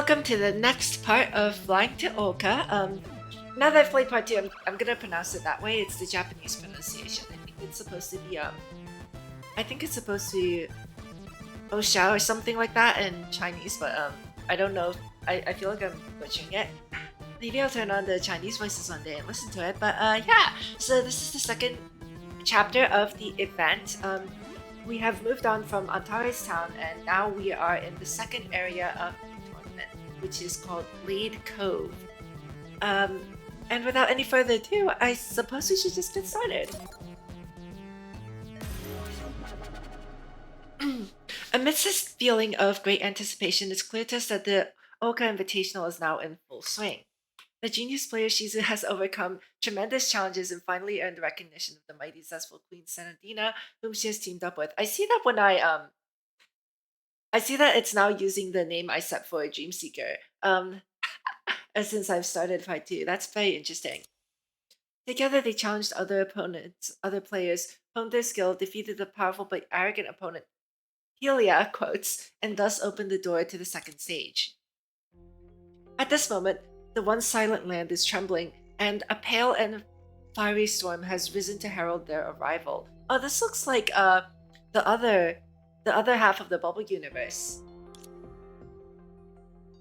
welcome to the next part of Flying to Oka. Now that I've played part 2, I'm gonna pronounce it that way. It's the Japanese pronunciation. I think it's supposed to be, Oxia or something like that in Chinese, but, I don't know. I feel like I'm butchering it. Maybe I'll turn on the Chinese voices one day and listen to it, but, yeah. So this is the second chapter of the event. We have moved on from Antares town, and now we are in the second area of the tournament, which is called Cove. And without any further ado, I suppose we should just get started. Amidst this feeling of great anticipation, it's clear to us that the Oka Invitational is now in full swing. The genius player Shizuru has overcome tremendous challenges and finally earned the recognition of the mighty zestful Queen Senadina, whom she has teamed up with. I see that when I see that it's now using the name I set for Dream Seeker. Since I've started Fight 2. That's very interesting. Together they challenged other opponents, other players, honed their skill, defeated the powerful but arrogant opponent, Helia, quotes, and thus opened the door to the second stage. At this moment, the once silent land is trembling, and a pale and fiery storm has risen to herald their arrival. Oh, this looks like the other half of the Bubble universe.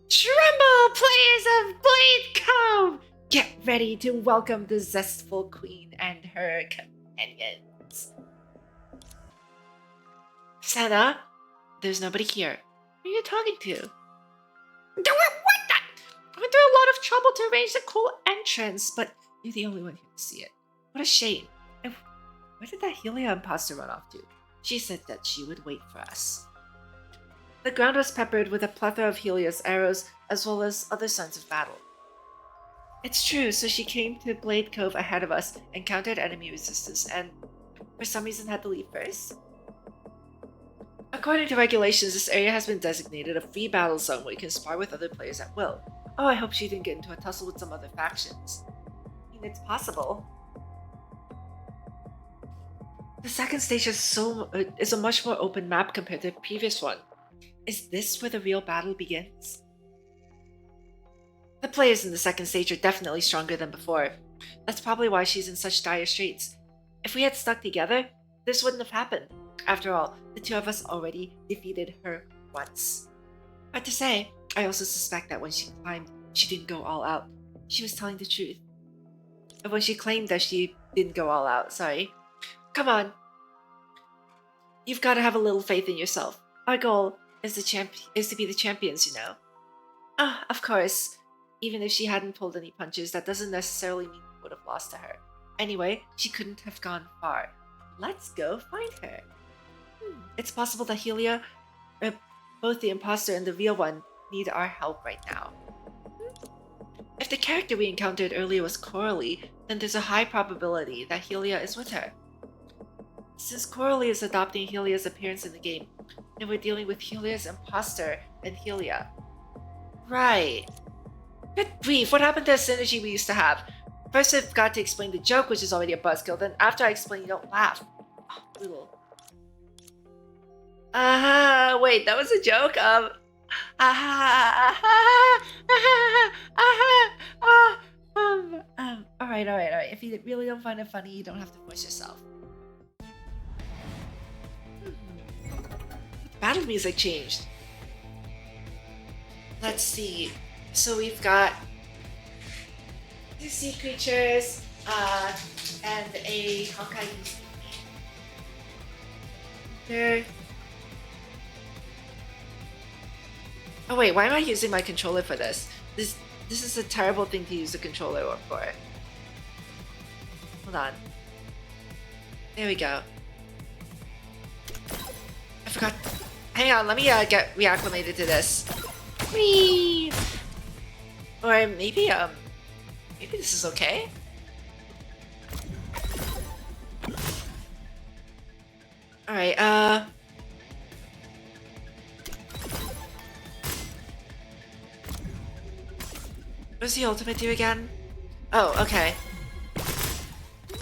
Tremble, players of Blade Cove! Get ready to welcome the zestful queen and her companions. Senna, there's nobody here. Who are you talking to? What the? I went through a lot of trouble to arrange the cool entrance, but you're the only one here to see it. What a shame. And where did that Helia imposter run off to? She said that she would wait for us. The ground was peppered with a plethora of Helia's arrows, as well as other signs of battle. It's true, so she came to Blade Cove ahead of us, encountered enemy resistance, and for some reason had to leave first? According to regulations, this area has been designated a free battle zone where you can spar with other players at will. Oh, I hope she didn't get into a tussle with some other factions. I mean, it's possible. The second stage is a much more open map compared to the previous one. Is this where the real battle begins? The players in the second stage are definitely stronger than before. That's probably why she's in such dire straits. If we had stuck together, this wouldn't have happened. After all, the two of us already defeated her once. Hard to say, I also suspect that when she climbed, she didn't go all out. She was telling the truth. And when she claimed that she didn't go all out, sorry. Come on. You've got to have a little faith in yourself. Our goal is to be the champions, you know. Ah, of course. Even if she hadn't pulled any punches, that doesn't necessarily mean we would have lost to her. Anyway, she couldn't have gone far. Let's go find her. It's possible that Helia, both the imposter and the real one, need our help right now. If the character we encountered earlier was Coralie, then there's a high probability that Helia is with her. Since Coralie is adopting Helia's appearance in the game, and we're dealing with Helia's imposter and Helia. Right. Good grief, what happened to the synergy we used to have? First I've got to explain the joke, which is already a buzzkill, then after I explain you don't laugh. Oh, little. Wait, that was a joke? Alright. If you really don't find it funny, you don't have to force yourself. Battle music changed. Let's see. So we've got two sea creatures, and a Honkai. There. Oh wait, why am I using my controller for this? This is a terrible thing to use a controller for. Hold on. There we go. I forgot. Hang on, let me get reacclimated to this. Whee! Or maybe this is okay? Alright, what does the ultimate do again? Oh, okay.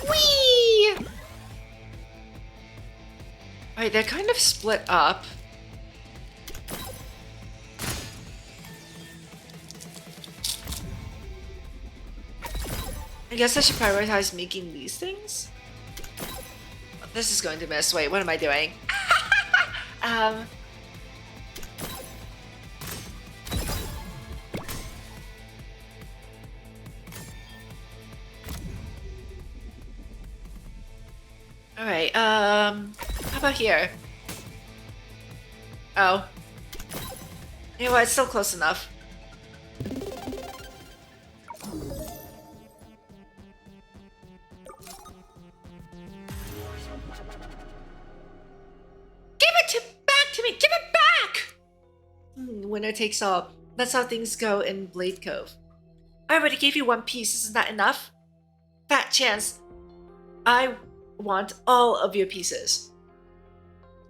Whee! Alright, they're kind of split up. I guess I should prioritize making these things? This is going to miss. Wait, what am I doing? Alright, how about here? Oh. You know what, it's still close enough. Back to me! Give it back! Winner takes all. That's how things go in Blade Cove. I already gave you one piece, isn't that enough? Fat chance. I want all of your pieces.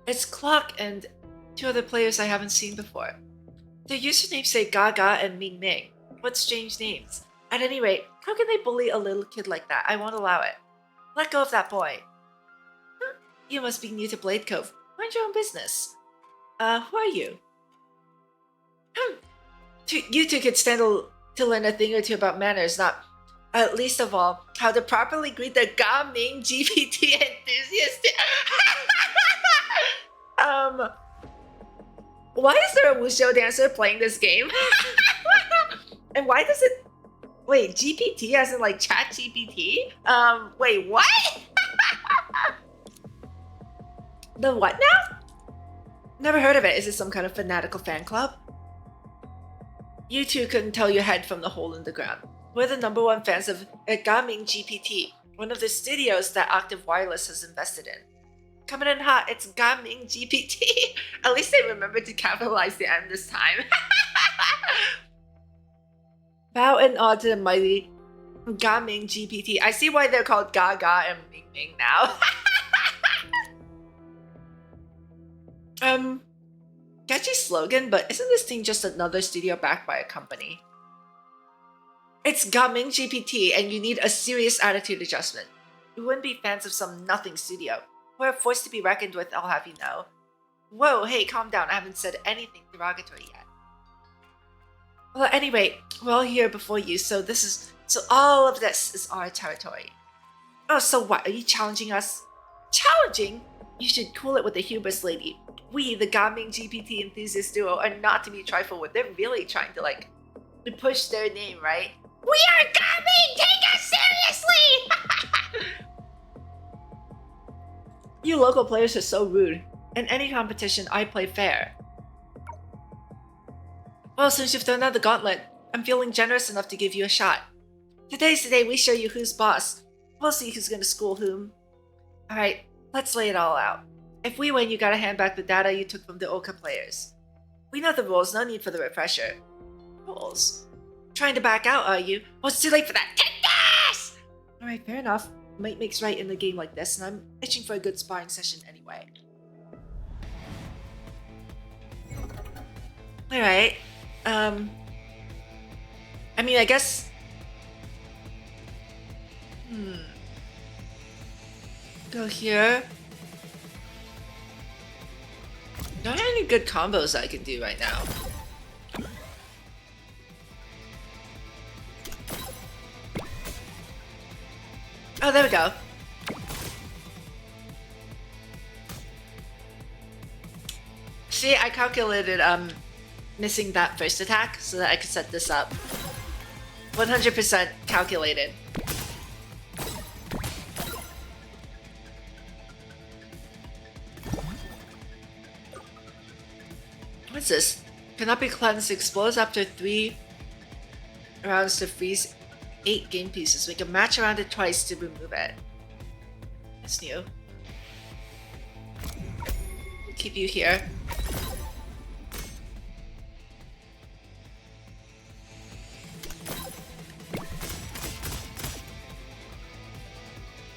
It's Clock and two other players I haven't seen before. Their usernames say Gaga and Ming Ming. What strange names. At any rate, how can they bully a little kid like that? I won't allow it. Let go of that boy. You must be new to Blade Cove. Mind your own business. Who are you? You two could stand to learn a thing or two about manners, not least of all, how to properly greet the Gaming GPT enthusiast. Why is there a Wushou dancer playing this game? And why does it... Wait, GPT as in like chat GPT? Wait, what? The what now? Never heard of it. Is it some kind of fanatical fan club? You two couldn't tell your head from the hole in the ground. We're the #1 fans of Gaming GPT, one of the studios that Octave Wireless has invested in. Coming in hot, it's Gaming GPT. At least they remembered to capitalize the M this time. Bow in awe to the mighty Gaming GPT. I see why they're called Gaga and Ming Ming now. Catchy slogan, but isn't this thing just another studio backed by a company? It's Gaming GPT, and you need a serious attitude adjustment. You wouldn't be fans of some nothing studio. We're a force to be reckoned with, I'll have you know. Whoa, hey, calm down. I haven't said anything derogatory yet. Well, at any rate, we're all here before you, so all of this is our territory. Oh, so what? Are you challenging us? Challenging? You should cool it with the hubris, lady. We, the Gaming GPT enthusiast duo, are not to be trifled with. They're really trying to push their name, right? We are Gaming! Take us seriously! You local players are so rude. In any competition, I play fair. Well, since you've thrown out the gauntlet, I'm feeling generous enough to give you a shot. Today's the day we show you who's boss. We'll see who's gonna school whom. Alright, let's lay it all out. If we win, you gotta hand back the data you took from the Oka players. We know the rules, no need for the refresher. Rules? Trying to back out, are you? Well, it's too late for that. Take this! Alright, fair enough. Might makes right in a game like this, and I'm itching for a good sparring session anyway. Alright. I mean, I guess... Go here. Don't have any good combos I can do right now. Oh, there we go. See, I calculated missing that first attack so that I could set this up. 100% calculated. What's this? Cannot be cleansed. Explodes after 3 rounds to freeze 8 game pieces. We can match around it twice to remove it. That's new. Keep you here.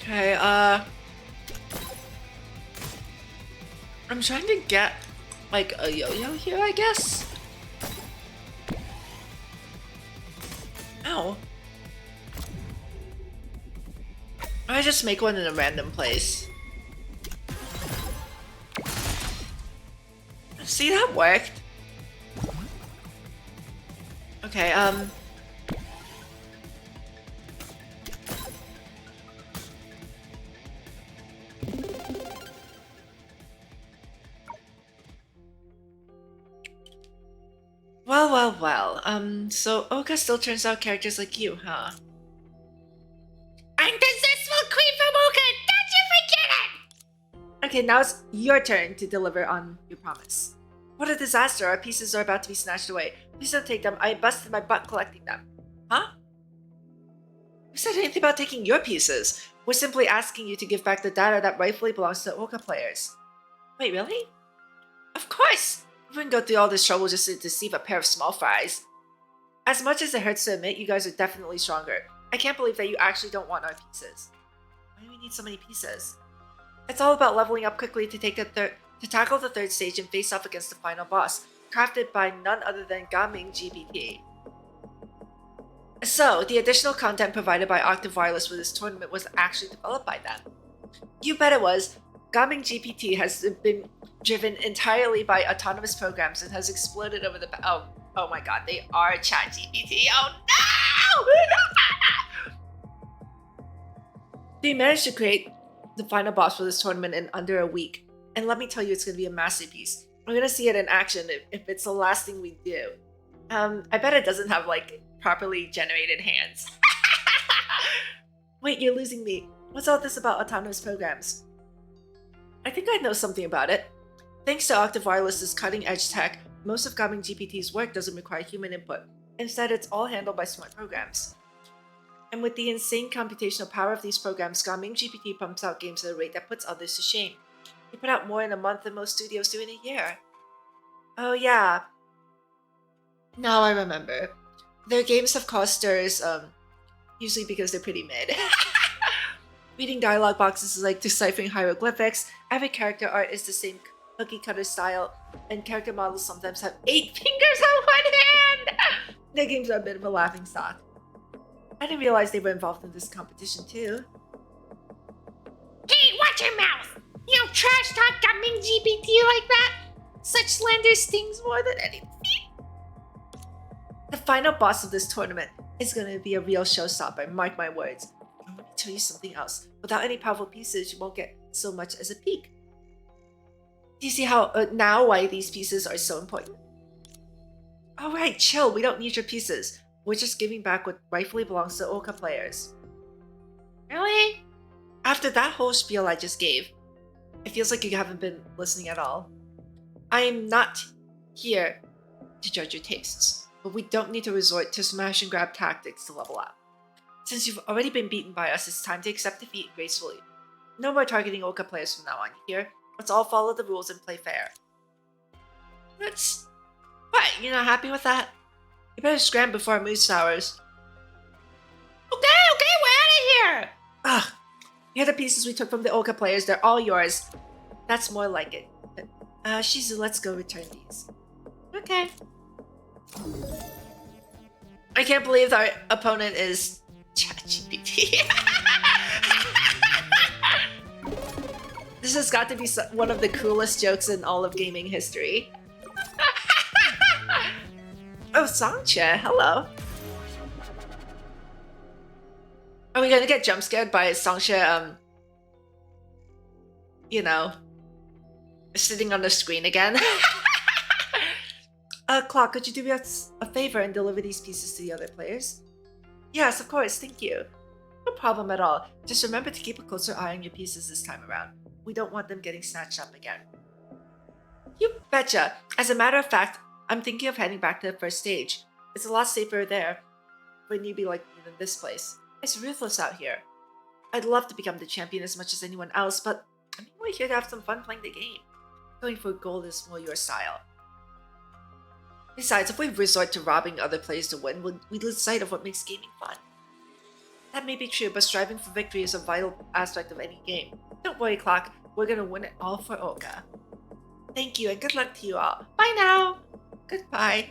Okay, I'm trying to get like a yo-yo here, I guess. Ow. I just make one in a random place. See, that worked. Well. So Oka still turns out characters like you, huh? Unsuccessful queen from Oka! Don't you forget it! Okay, now it's your turn to deliver on your promise. What a disaster. Our pieces are about to be snatched away. Please don't take them. I busted my butt collecting them. Huh? Who said anything about taking your pieces? We're simply asking you to give back the data that rightfully belongs to Oka players. Wait, really? Of course! We wouldn't go through all this trouble just to deceive a pair of small fries. As much as it hurts to admit, you guys are definitely stronger. I can't believe that you actually don't want our pieces. Why do we need so many pieces? It's all about leveling up quickly to tackle the third stage and face off against the final boss, crafted by none other than Gaming GPT. So, the additional content provided by Octave Wireless for this tournament was actually developed by them. You bet it was. Gaming GPT has been driven entirely by autonomous programs and has exploded over the oh my god, they are Chat GPT. Oh no! They managed to create the final boss for this tournament in under a week. And let me tell you, it's going to be a masterpiece. We're going to see it in action if it's the last thing we do. I bet it doesn't have, like, properly generated hands. Wait, you're losing me. What's all this about autonomous programs? I think I know something about it. Thanks to Octave Wireless's cutting-edge tech, most of Gaming GPT's work doesn't require human input. Instead, it's all handled by smart programs. And with the insane computational power of these programs, Gaming GPT pumps out games at a rate that puts others to shame. They put out more in a month than most studios do in a year. Oh yeah. Now I remember. Their games have caused stirs, usually because they're pretty mid. Reading dialogue boxes is like deciphering hieroglyphics. Every character art is the same cookie cutter style, and character models sometimes have 8 fingers on one hand! Their games are a bit of a laughing stock. I didn't realize they were involved in this competition too. Hey, watch your mouth! You don't trash talk Gaming GPT like that! Such slander stings more than anything. The final boss of this tournament is going to be a real showstopper, mark my words. And let me tell you something else. Without any powerful pieces, you won't get so much as a peek. Do you see how now why these pieces are so important? Alright, chill, we don't need your pieces. We're just giving back what rightfully belongs to Oka players. Really? After that whole spiel I just gave, it feels like you haven't been listening at all. I am not here to judge your tastes, but we don't need to resort to smash and grab tactics to level up. Since you've already been beaten by us, it's time to accept defeat gracefully. No more targeting Oka players from now on, you hear? Let's all follow the rules and play fair. That's... What, you're not happy with that? You better scram before our mood sours. Okay, we're out of here! Ugh, here are the pieces we took from the Oka players, they're all yours. That's more like it. Shizuru, let's go return these. Okay. I can't believe our opponent is ChatGPT. This has got to be one of the coolest jokes in all of gaming history. Oh, Songcha, hello. Are we gonna get jump scared by Songcha, you know, sitting on the screen again? Clock, could you do us a favor and deliver these pieces to the other players? Yes, of course, thank you. No problem at all. Just remember to keep a closer eye on your pieces this time around. We don't want them getting snatched up again. You betcha. As a matter of fact, I'm thinking of heading back to the first stage. It's a lot safer there for a newbie like me than this place. It's ruthless out here. I'd love to become the champion as much as anyone else, but I'm only here to have some fun playing the game. Going for gold is more your style. Besides, if we resort to robbing other players to win, we lose sight of what makes gaming fun. That may be true, but striving for victory is a vital aspect of any game. Don't worry, Clock. We're gonna win it all for Oka. Thank you, and good luck to you all. Bye now! Goodbye.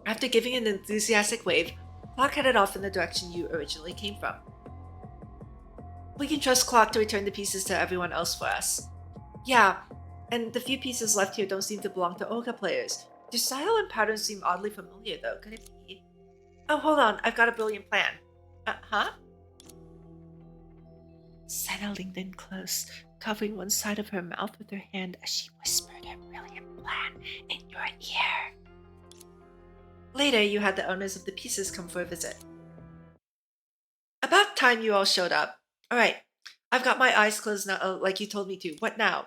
After giving an enthusiastic wave, Clock headed off in the direction you originally came from. We can trust Clock to return the pieces to everyone else for us. Yeah, and the few pieces left here don't seem to belong to Oka players. Their style and patterns seem oddly familiar though, could it be? Oh, hold on, I've got a brilliant plan. Huh? Settling in close, covering one side of her mouth with her hand as she whispered her brilliant plan in your ear. Later, you had the owners of the pieces come for a visit. About time you all showed up. Alright, I've got my eyes closed now, like you told me to. What now?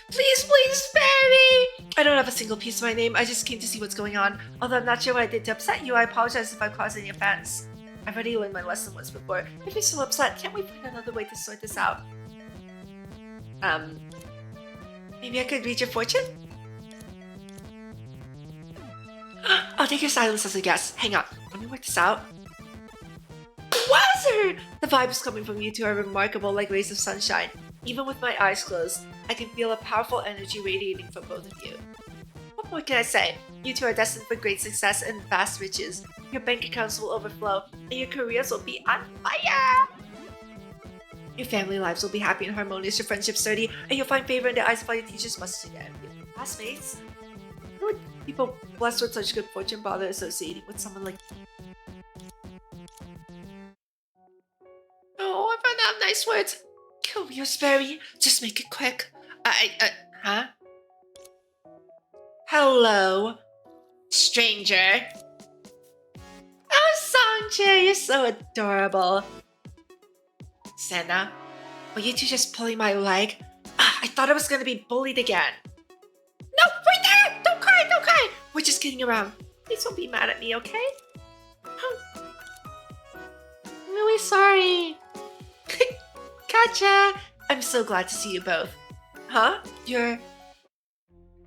Please spare me! I don't have a single piece of my name. I just came to see what's going on. Although I'm not sure what I did to upset you, I apologize if I caused any offense. I've already learned my lesson once before. If you're so upset, can't we find another way to sort this out? Maybe I could read your fortune? I'll take your silence as a guess. Hang on, let me work this out. Wowzer! The vibes coming from you two are remarkable, like rays of sunshine. Even with my eyes closed, I can feel a powerful energy radiating from both of you. What more can I say? You two are destined for great success and vast riches. Your bank accounts will overflow, and your careers will be on fire! Your family lives will be happy and harmonious, your friendship sturdy, and you'll find favor in the eyes of all your teachers, masters, and your classmates. Who would people blessed with such good fortune bother associating with someone like you? Oh, I found out nice words. Come here, Sperry. Just make it quick. Huh? Hello, stranger. Oh, Songja, you're so adorable. Senna, were you two just pulling my leg? I thought I was gonna be bullied again. No, right there! Don't cry, don't cry! We're just kidding around. Please don't be mad at me, okay? I'm really sorry. Gotcha! I'm so glad to see you both. Huh?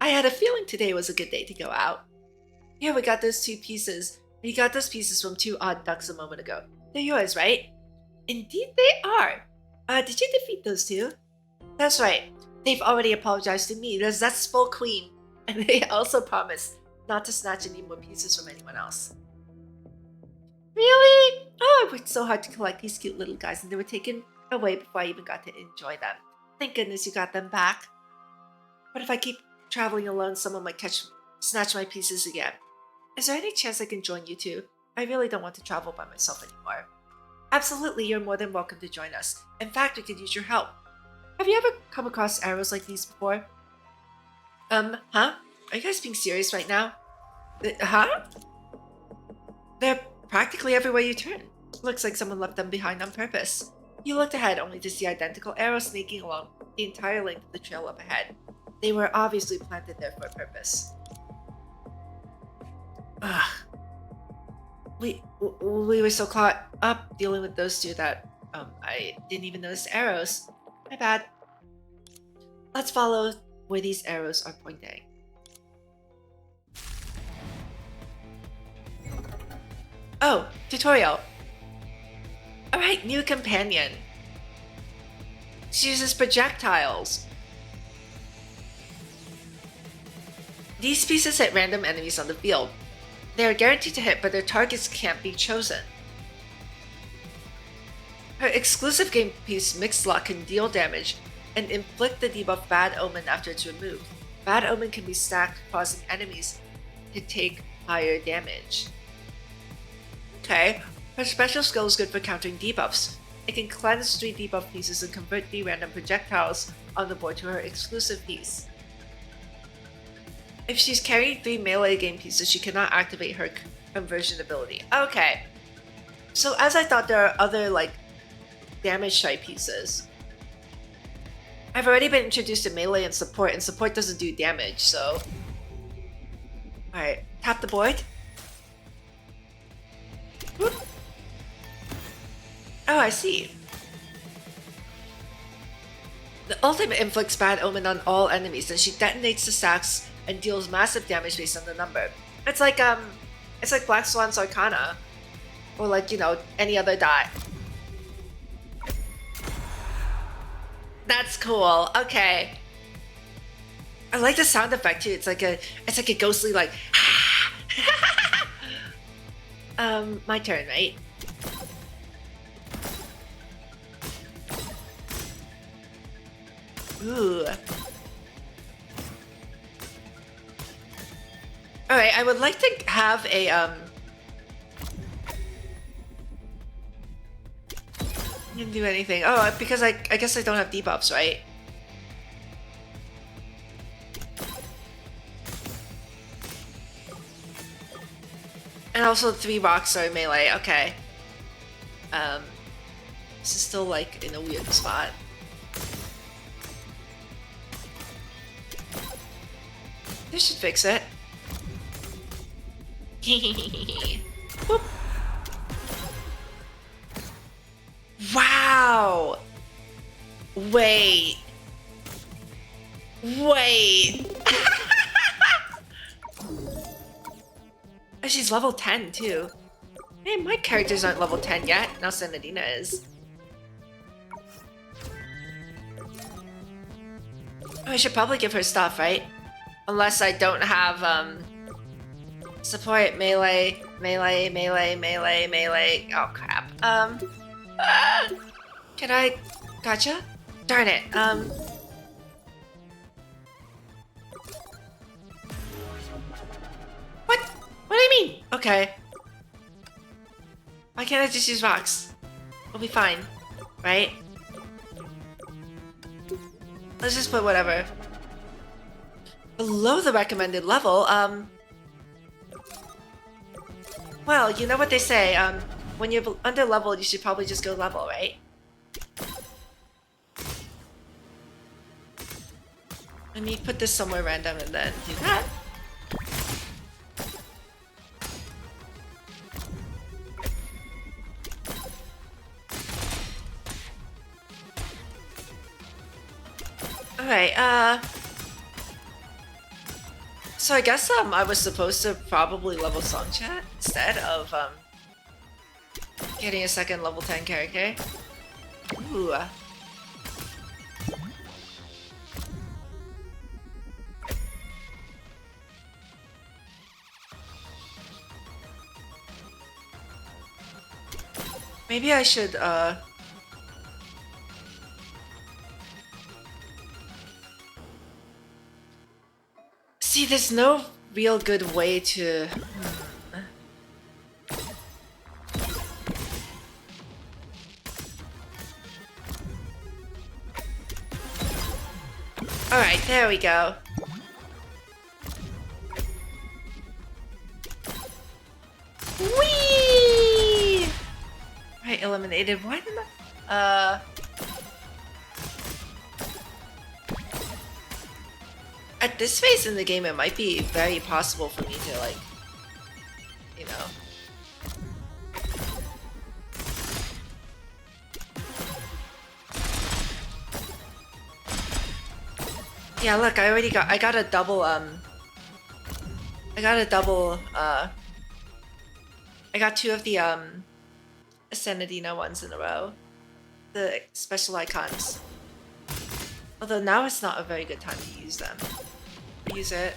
I had a feeling today was a good day to go out. Here, we got those two pieces. We got those pieces from two odd ducks a moment ago. They're yours, right? Indeed they are. Did you defeat those two? That's right. They've already apologized to me, the zestful queen. And they also promised not to snatch any more pieces from anyone else. Really? Oh, I worked so hard to collect these cute little guys and they were taken away before I even got to enjoy them. Thank goodness you got them back. But if I keep traveling alone, someone might snatch my pieces again. Is there any chance I can join you two? I really don't want to travel by myself anymore. Absolutely, you're more than welcome to join us. In fact, we could use your help. Have you ever come across arrows like these before? Huh? Are you guys being serious right now? Huh? They're practically everywhere you turn. Looks like someone left them behind on purpose. You looked ahead only to see identical arrows snaking along the entire length of the trail up ahead. They were obviously planted there for a purpose. Ugh. We were so caught up dealing with those two that I didn't even notice the arrows. My bad. Let's follow where these arrows are pointing. Oh, tutorial. Alright, new companion. She uses projectiles. These pieces hit random enemies on the field. They are guaranteed to hit, but their targets can't be chosen. Her exclusive game piece, Mixed Luck, can deal damage and inflict the debuff Bad Omen after it's removed. Bad Omen can be stacked, causing enemies to take higher damage. Okay, her special skill is good for countering debuffs. It can cleanse 3 debuff pieces and convert the random projectiles on the board to her exclusive piece. If she's carrying 3 melee game pieces, she cannot activate her conversion ability. Okay. So as I thought, there are other, like, damage type pieces. I've already been introduced to melee and support doesn't do damage, so... Alright, tap the board. Whoop. Oh, I see. The ultimate inflicts Bad Omen on all enemies, and she detonates the stacks and deals massive damage based on the number. It's like Black Swan's Arcana, or like, you know, any other die. That's cool. Okay. I like the sound effect too. It's like a ghostly like. My turn, right? Ooh. Alright, I would like to have a, didn't do anything. Oh, because I guess I don't have debuffs, right? And also 3 rocks are melee, okay. This is still like in a weird spot. This should fix it. Whoop. Wow! Wait. Wait. Oh, she's level 10 too. Hey, my characters aren't level 10 yet. Now Senadina is. Oh, I should probably give her stuff, right? Unless I don't have, support melee. Oh, crap. Can I... Gotcha? Darn it, What? What do you mean? Okay. Why can't I just use rocks? We'll be fine, right? Let's just put whatever. Below the recommended level, well, you know what they say, when you're under leveled, you should probably just go level, right? Let me put this somewhere random and then do that. Alright, so I guess, I was supposed to probably level Song Chat instead of, getting a second level 10 character. Ooh. Maybe I should, see, there's no real good way to... Alright, there we go. Whee! Right, eliminated one. At this phase in the game, it might be very possible for me to, like, you know... Yeah, look, I got a double, I got 2 of the, Senadina ones in a row. The special icons. Although now it's not a very good time to use them. Use it.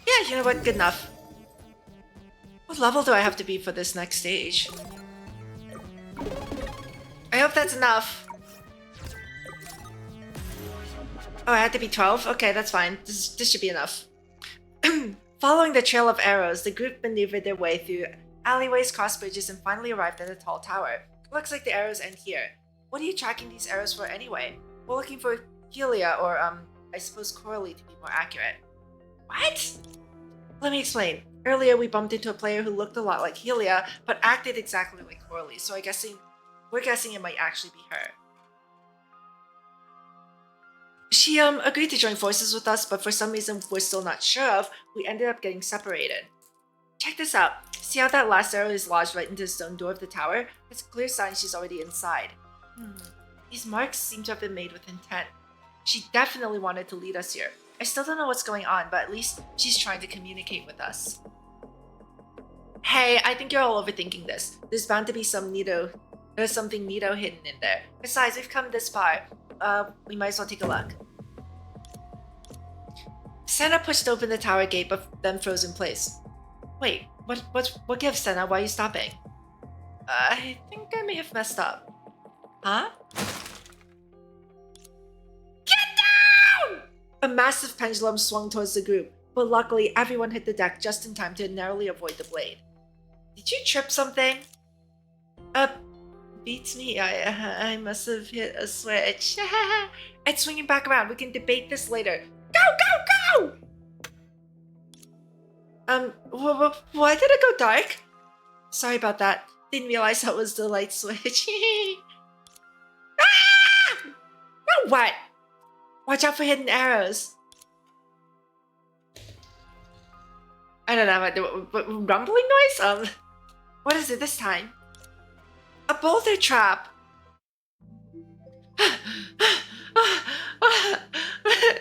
Yeah, you know what? Good enough. What level do I have to be for this next stage? I hope that's enough. Oh, I had to be 12? Okay, that's fine. This should be enough. Following the trail of arrows, the group maneuvered their way through alleyways, cross bridges, and finally arrived at a tall tower. Looks like the arrows end here. What are you tracking these arrows for anyway? We're looking for Helia, or, I suppose Coralie to be more accurate. What? Let me explain. Earlier, we bumped into a player who looked a lot like Helia, but acted exactly like Coralie, so we're guessing it might actually be her. She agreed to join forces with us, but for some reason we're still not sure of, we ended up getting separated. Check this out. See how that last arrow is lodged right into the stone door of the tower? It's a clear sign she's already inside. These marks seem to have been made with intent. She definitely wanted to lead us here. I still don't know what's going on, but at least she's trying to communicate with us. Hey, I think you're all overthinking this. There's bound to be something neato hidden in there. Besides, we've come this far. We might as well take a look. Senna pushed open the tower gate, but then froze in place. Wait, what gives, Senna? Why are you stopping? I think I may have messed up. Huh? Get down! A massive pendulum swung towards the group, but luckily everyone hit the deck just in time to narrowly avoid the blade. Did you trip something? beats me. I must have hit a switch. It's swinging back around. We can debate this later. Go, go, go! Why did it go dark? Sorry about that. Didn't realize that was the light switch. Ah! No, what? Watch out for hidden arrows. I don't know, but rumbling noise? What is it this time? A boulder trap.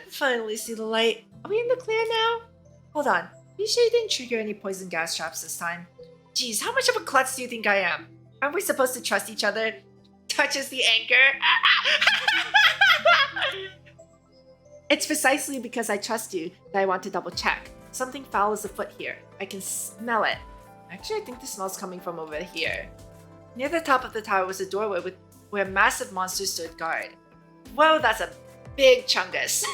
Finally see the light. Are we in the clear now? Hold on. You sure you didn't trigger any poison gas traps this time? Geez, how much of a klutz do you think I am? Aren't we supposed to trust each other? Touches the anchor. It's precisely because I trust you that I want to double check. Something foul is afoot here. I can smell it. Actually, I think the smell's coming from over here. Near the top of the tower was a doorway where massive monsters stood guard. Whoa, that's a big chungus.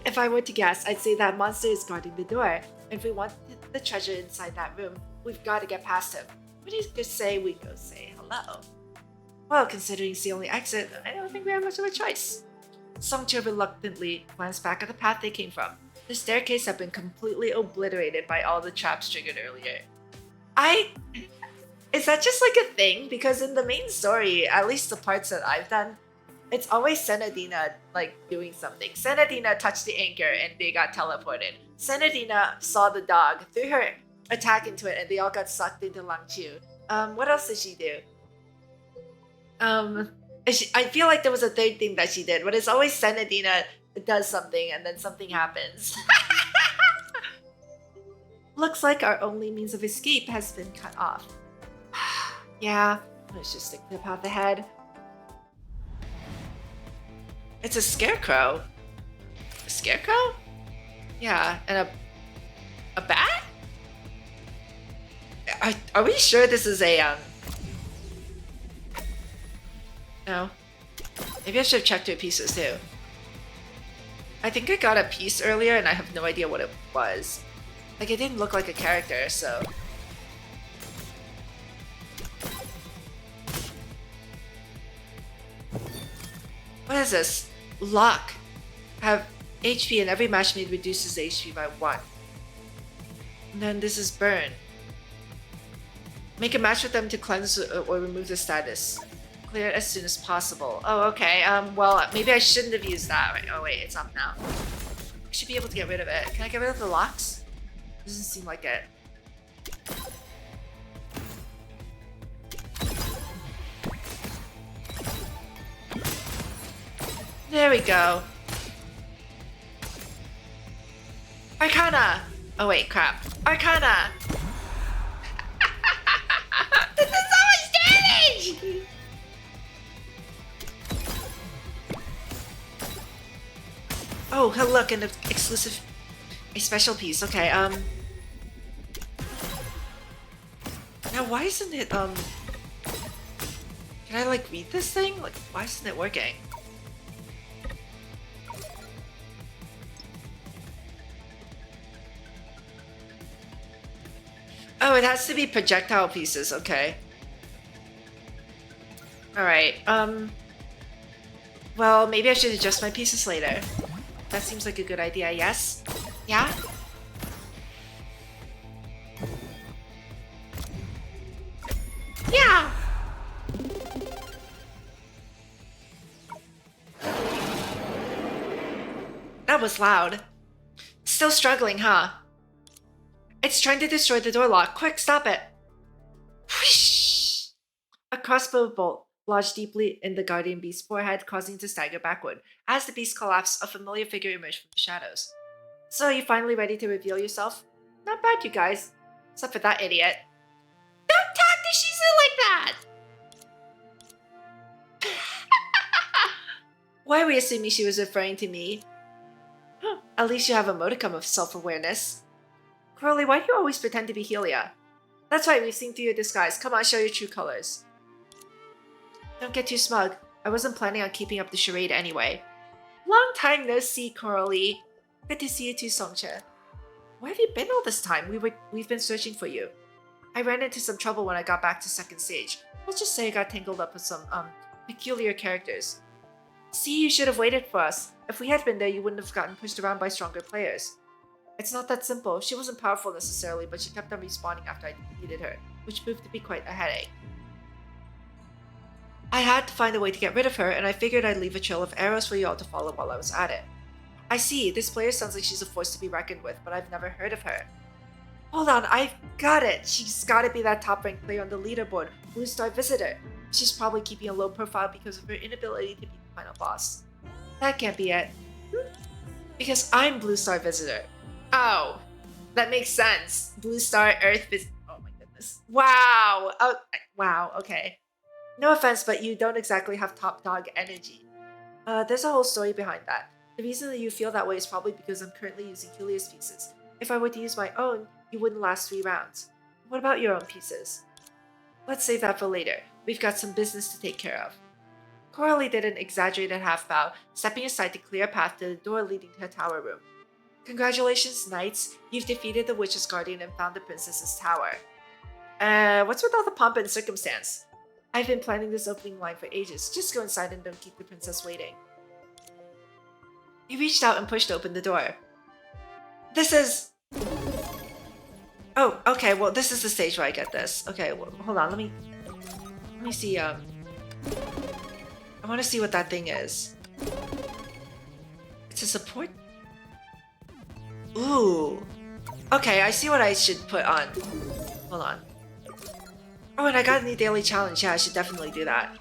If I were to guess, I'd say that monster is guarding the door. If we want the treasure inside that room, we've got to get past him. What do you just say we go say hello? Well, considering it's the only exit, I don't think we have much of a choice. Songcha reluctantly glanced back at the path they came from. The staircase had been completely obliterated by all the traps triggered earlier. Is that just like a thing? Because in the main story, at least the parts that I've done, it's always Senadina like doing something. Senadina touched the anchor and they got teleported. Senadina saw the dog, threw her attack into it, and they all got sucked into Langchu. What else did she do? I feel like there was a third thing that she did, but it's always Senadina does something and then something happens. Looks like our only means of escape has been cut off. Yeah, let's just stick to the path ahead. It's a scarecrow. A scarecrow? Yeah, and a bat? Are we sure this is a No. Maybe I should have checked her pieces too. I think I got a piece earlier and I have no idea what it was. Like, it didn't look like a character, so... What is this? Lock. Have HP and every match made reduces HP by 1. And then this is burn. Make a match with them to cleanse or remove the status. Clear it as soon as possible. Oh, okay. Well, maybe I shouldn't have used that. Oh, wait, it's up now. I should be able to get rid of it. Can I get rid of the locks? Doesn't seem like it. There we go. Arcana! Oh wait, crap. Arcana! This is so much damage! Oh, look, an exclusive... A special piece, okay, Now why isn't it, Can I, like, read this thing? Like, why isn't it working? Oh, it has to be projectile pieces, okay. Alright, well, maybe I should adjust my pieces later. That seems like a good idea, yes? Yeah? Yeah! That was loud. Still struggling, huh? It's trying to destroy the door lock. Quick, stop it! Whoosh! A crossbow bolt lodged deeply in the guardian beast's forehead, causing it to stagger backward. As the beast collapsed, a familiar figure emerged from the shadows. So, you finally ready to reveal yourself? Not bad, you guys. Except for that idiot. Don't talk to Shizuru like that! Why are we assuming she was referring to me? Huh, at least you have a modicum of self-awareness. Crowley, why do you always pretend to be Helia? That's right, we've seen through your disguise. Come on, show your true colors. Don't get too smug. I wasn't planning on keeping up the charade anyway. Long time no see, Crowley. Good to see you too, Songcha. Where have you been all this time? We've been searching for you. I ran into some trouble when I got back to second stage. Let's just say I got tangled up with some, peculiar characters. See, you should have waited for us. If we had been there, you wouldn't have gotten pushed around by stronger players. It's not that simple. She wasn't powerful necessarily, but she kept on respawning after I defeated her, which proved to be quite a headache. I had to find a way to get rid of her, and I figured I'd leave a trail of arrows for you all to follow while I was at it. I see, this player sounds like she's a force to be reckoned with, but I've never heard of her. Hold on, I've got it! She's gotta be that top-ranked player on the leaderboard, Blue Star Visitor. She's probably keeping a low profile because of her inability to beat the final boss. That can't be it. Because I'm Blue Star Visitor. Oh, that makes sense. Blue Star Earth Visitor. Oh my goodness. Wow! Oh, wow, okay. No offense, but you don't exactly have top dog energy. There's a whole story behind that. The reason that you feel that way is probably because I'm currently using Julia's pieces. If I were to use my own, you wouldn't last 3 rounds. What about your own pieces? Let's save that for later. We've got some business to take care of. Coralie did an exaggerated half-bow, stepping aside to clear a path to the door leading to her tower room. Congratulations, knights. You've defeated the witch's guardian and found the princess's tower. What's with all the pomp and circumstance? I've been planning this opening line for ages. Just go inside and don't keep the princess waiting. He reached out and pushed open the door. This is... Oh, okay, well, this is the stage where I get this. Okay, well, hold on, let me see, I want to see what that thing is. It's a support... Ooh. Okay, I see what I should put on. Hold on. Oh, and I got a new daily challenge. Yeah, I should definitely do that.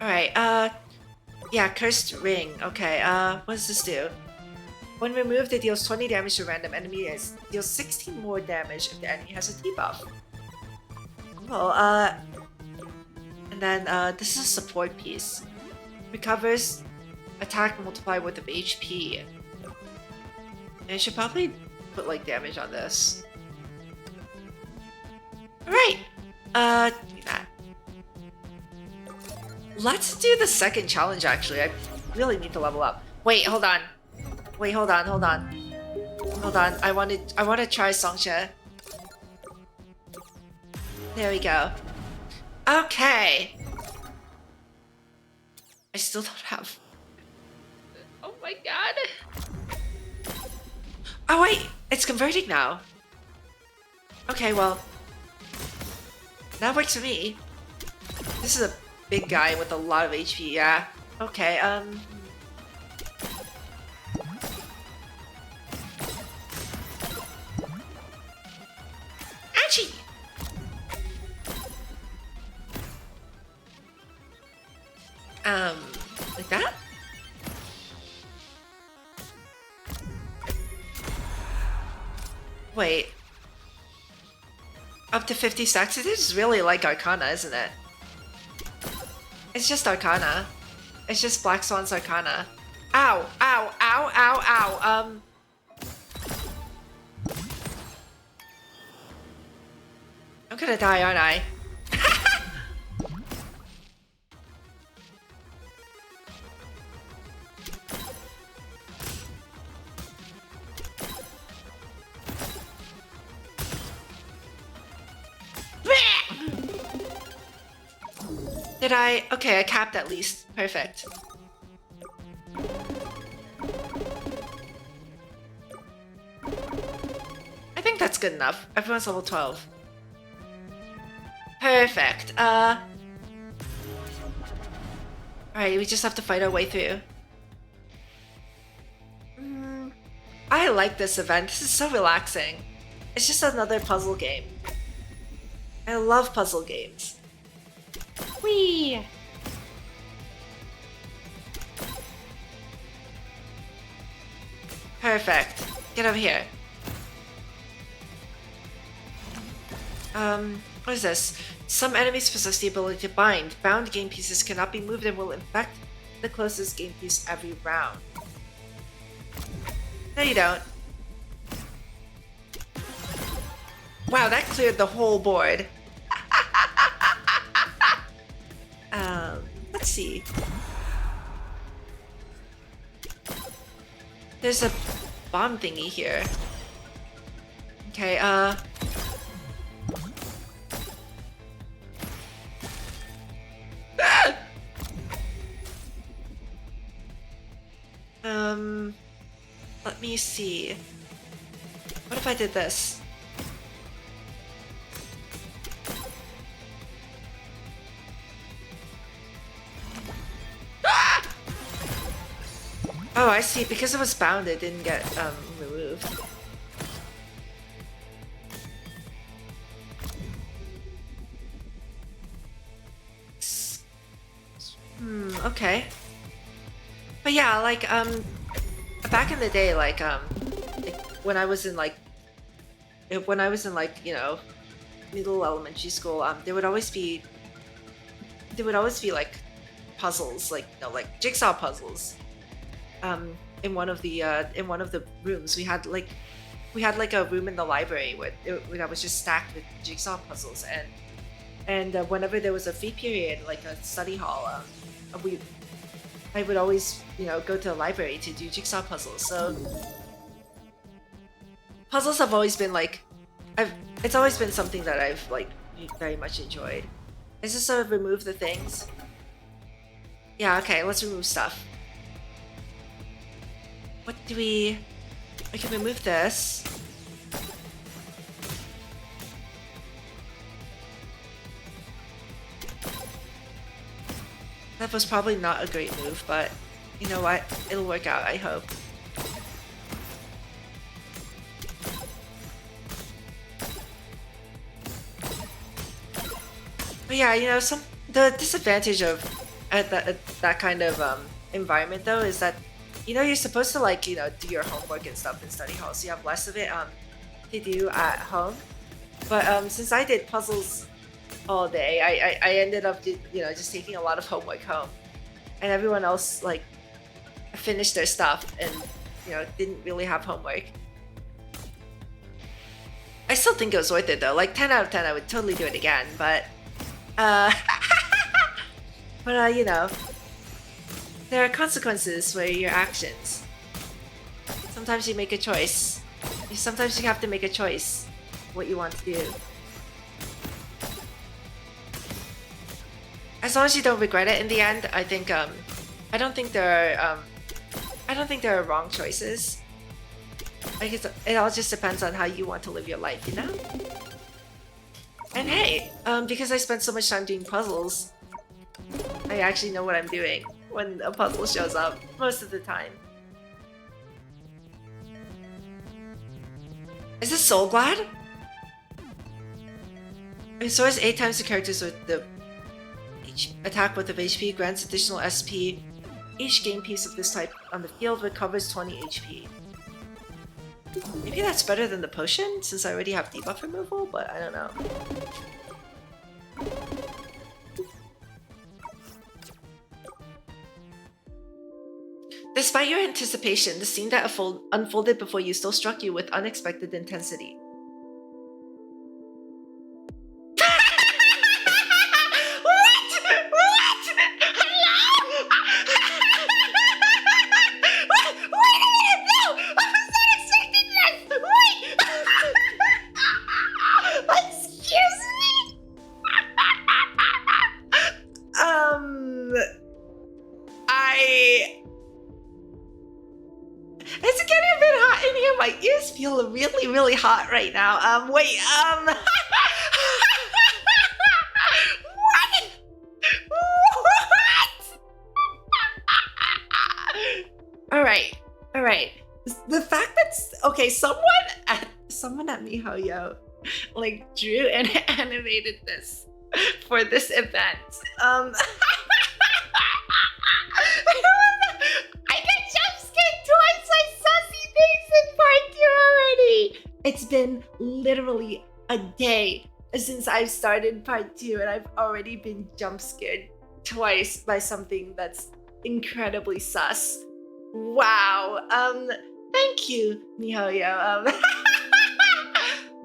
Alright, yeah, Cursed Ring. Okay, what does this do? When removed, it deals 20 damage to random enemy and deals 16 more damage if the enemy has a debuff. Well, and then, this is a support piece. Recovers attack multiplied worth of HP. And I should probably put, like, damage on this. Alright! Do that. Let's do the second challenge, actually. I really need to level up. Wait, hold on. Wait, hold on. Hold on. I want to try Songsha. There we go. Okay. I still don't have... Oh my god. Oh wait, it's converting now. Okay, well, that works for me. This is a big guy with a lot of HP, yeah. Okay, Ouchie! Like that? Wait. Up to 50 stacks? It is really like Arcana, isn't it? It's just Arcana. It's just Black Swan's Arcana. Ow! Ow! Ow! Ow! Ow! I'm gonna die, aren't I? Did I? Okay, I capped at least. Perfect. I think that's good enough. Everyone's level 12. Perfect. Alright, we just have to fight our way through. I like this event. This is so relaxing. It's just another puzzle game. I love puzzle games. Whee! Perfect. Get over here. What is this? Some enemies possess the ability to bind. Bound game pieces cannot be moved and will infect the closest game piece every round. No, you don't. Wow, that cleared the whole board. Let's see. There's a bomb thingy here. Okay, let me see. What if I did this? Oh, I see. Because it was bound, it didn't get removed. Okay. But yeah, like back in the day, like when I was in like you know, middle elementary school, there would always be like puzzles, like like jigsaw puzzles. In one of the rooms, we had like a room in the library where that was just stacked with jigsaw puzzles, and whenever there was a free period, like a study hall, I would always go to the library to do jigsaw puzzles. So puzzles have always been like it's always been something that I've like very much enjoyed. Is this to remove the things? Yeah, okay, let's remove stuff. What do we can remove this. That was probably not a great move, but you know what? It'll work out, I hope. But yeah, the disadvantage of that kind of environment though is that you're supposed to like do your homework and stuff in study hall, so you have less of it to do at home. But since I did puzzles all day, I ended up just taking a lot of homework home, and everyone else like finished their stuff and didn't really have homework. I still think it was worth it though. Like 10 out of 10, I would totally do it again. But there are consequences for your actions. Sometimes you make a choice. Sometimes you have to make a choice what you want to do. As long as you don't regret it in the end, I think I don't think there are wrong choices. I guess it all just depends on how you want to live your life, you know? And hey, because I spent so much time doing puzzles, I actually know what I'm doing when a puzzle shows up most of the time. Is this Soul Glad? Restores 8 times the characters with the attack worth of HP, grants additional SP. Each game piece of this type on the field recovers 20 HP. Maybe that's better than the potion, since I already have debuff removal, but I don't know. Despite your anticipation, the scene that unfolded before you still struck you with unexpected intensity. Really hot right now. Wait, what? All right. The fact that someone at MiHoYo like drew and animated this for this event. I got jump scared twice. I sussy things in part 2 already. It's been literally a day since I've started part 2 and I've already been jump scared twice by something that's incredibly sus. Wow. Thank you, MiHoYo.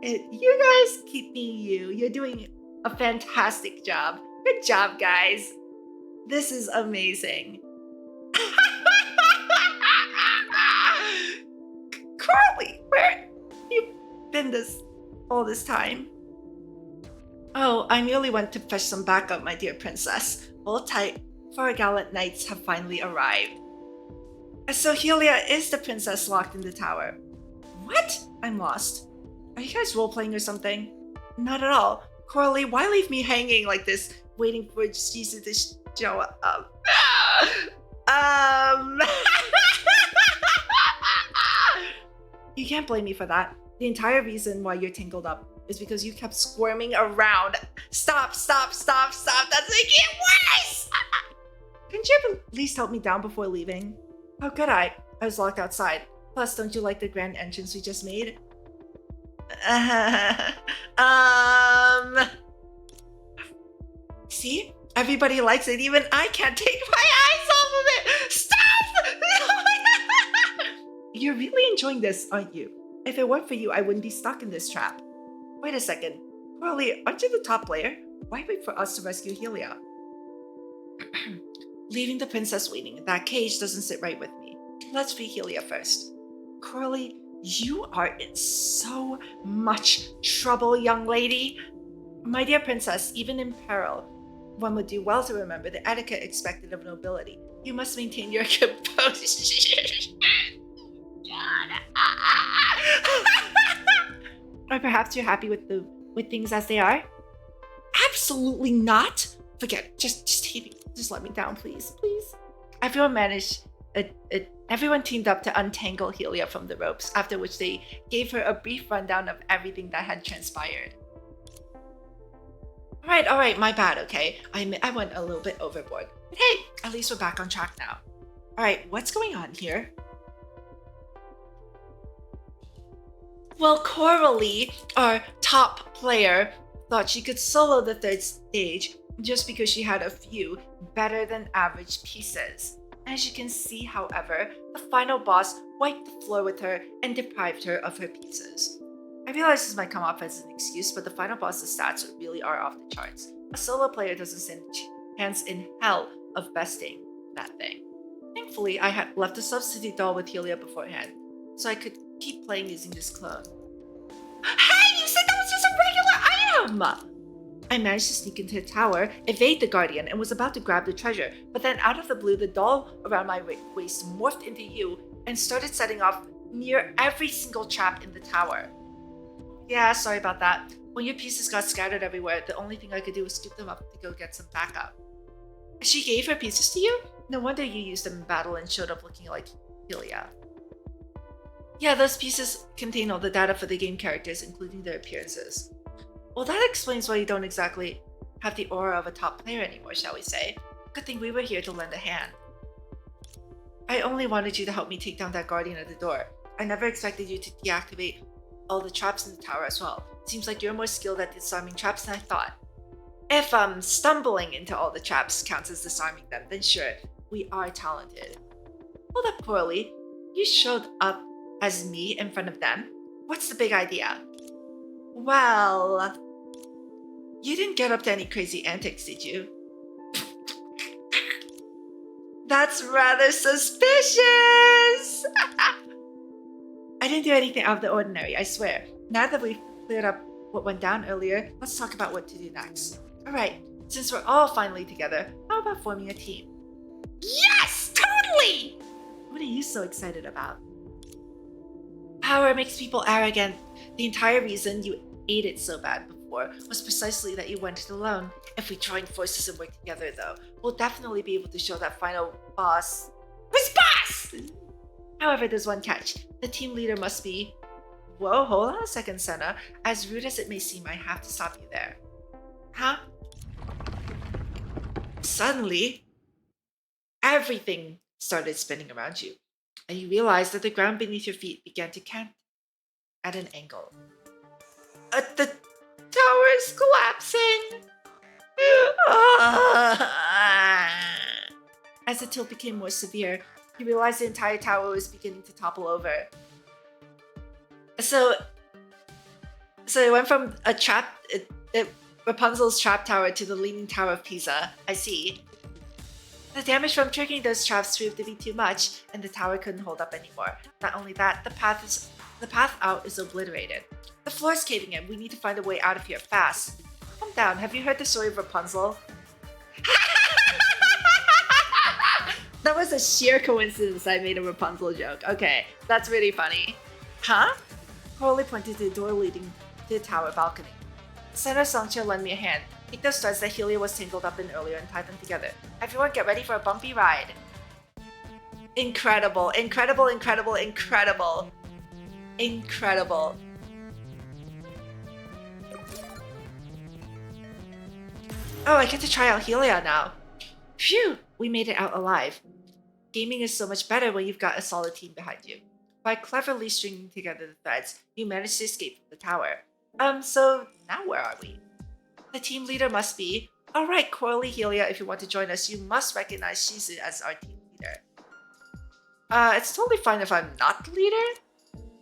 You guys keep being you. You're doing a fantastic job. Good job, guys. This is amazing. Carly, where you been this all this time? Oh, I merely went to fetch some backup, my dear princess. Hold tight, for our gallant knights have finally arrived. So Helia is the princess locked in the tower. What? I'm lost. Are you guys role-playing or something? Not at all. Coralie, why leave me hanging like this, waiting for Jesus to show up? You can't blame me for that. The entire reason why you're tangled up is because you kept squirming around. Stop. That's making it worse! Couldn't you at least help me down before leaving? How could I? I was locked outside. Plus, don't you like the grand entrance we just made? See? Everybody likes it. Even I can't take my eyes off of it. Stop! You're really enjoying this, aren't you? If it weren't for you, I wouldn't be stuck in this trap. Wait a second. Coralie, aren't you the top player? Why wait for us to rescue Helia? Leaving the princess waiting in that cage doesn't sit right with me. Let's free Helia first. Coralie, you are in so much trouble, young lady. My dear princess, even in peril, one would do well to remember the etiquette expected of nobility. You must maintain your composure. Or perhaps you're happy with things as they are? Absolutely not. Forget it. Just let me down, please. Everyone teamed up to untangle Helia from the ropes, after which they gave her a brief rundown of everything that had transpired. All right, my bad, okay? I went a little bit overboard. But hey, at least we're back on track now. All right, what's going on here? Well, Coralie, our top player, thought she could solo the third stage just because she had a few better than average pieces. As you can see, however, the final boss wiped the floor with her and deprived her of her pieces. I realize this might come off as an excuse, but the final boss's stats really are off the charts. A solo player doesn't stand a chance in hell of besting that thing. Thankfully, I had left a substitute doll with Helia beforehand, so I could keep playing using this clone. Hey, you said that was just a regular item! I managed to sneak into the tower, evade the guardian, and was about to grab the treasure, but then out of the blue, the doll around my waist morphed into you and started setting off near every single trap in the tower. Yeah, sorry about that. When your pieces got scattered everywhere, the only thing I could do was scoop them up to go get some backup. She gave her pieces to you? No wonder you used them in battle and showed up looking like Helia. Yeah, those pieces contain all the data for the game characters, including their appearances. Well, that explains why you don't exactly have the aura of a top player anymore, shall we say. Good thing we were here to lend a hand. I only wanted you to help me take down that guardian at the door. I never expected you to deactivate all the traps in the tower as well. Seems like you're more skilled at disarming traps than I thought. If stumbling into all the traps counts as disarming them, then sure, we are talented. Hold up, Coralie. You showed up as me in front of them? What's the big idea? Well, you didn't get up to any crazy antics, did you? That's rather suspicious! I didn't do anything out of the ordinary, I swear. Now that we've cleared up what went down earlier, let's talk about what to do next. Alright, since we're all finally together, how about forming a team? Yes! Totally! What are you so excited about? Power makes people arrogant. The entire reason you ate it so bad before was precisely that you went it alone. If we join forces and work together, though, we'll definitely be able to show that final boss. Who's boss? However, there's one catch. The team leader must be... Whoa, hold on a second, Senna. As rude as it may seem, I have to stop you there. Huh? Suddenly, everything started spinning around you, and you realized that the ground beneath your feet began to cant at an angle. The tower is collapsing! As the tilt became more severe, you realized the entire tower was beginning to topple over. So it went from a Rapunzel's trap tower to the Leaning Tower of Pisa. I see. The damage from triggering those traps proved to be too much, and the tower couldn't hold up anymore. Not only that, the path out is obliterated. The floor's caving in. We need to find a way out of here fast. Calm down. Have you heard the story of Rapunzel? That was a sheer coincidence I made a Rapunzel joke. Okay, that's really funny. Huh? Coralie pointed to the door leading to the tower balcony. Senator Songcha lend me a hand. Take those threads that Helia was tangled up in earlier and tie them together. Everyone get ready for a bumpy ride. Incredible, incredible, incredible, incredible. Incredible. Oh, I get to try out Helia now. Phew, we made it out alive. Gaming is so much better when you've got a solid team behind you. By cleverly stringing together the threads, you managed to escape from the tower. So now where are we? The team leader must be... Alright, Coralie, Helia, if you want to join us, you must recognize Shizuru as our team leader. It's totally fine if I'm not the leader?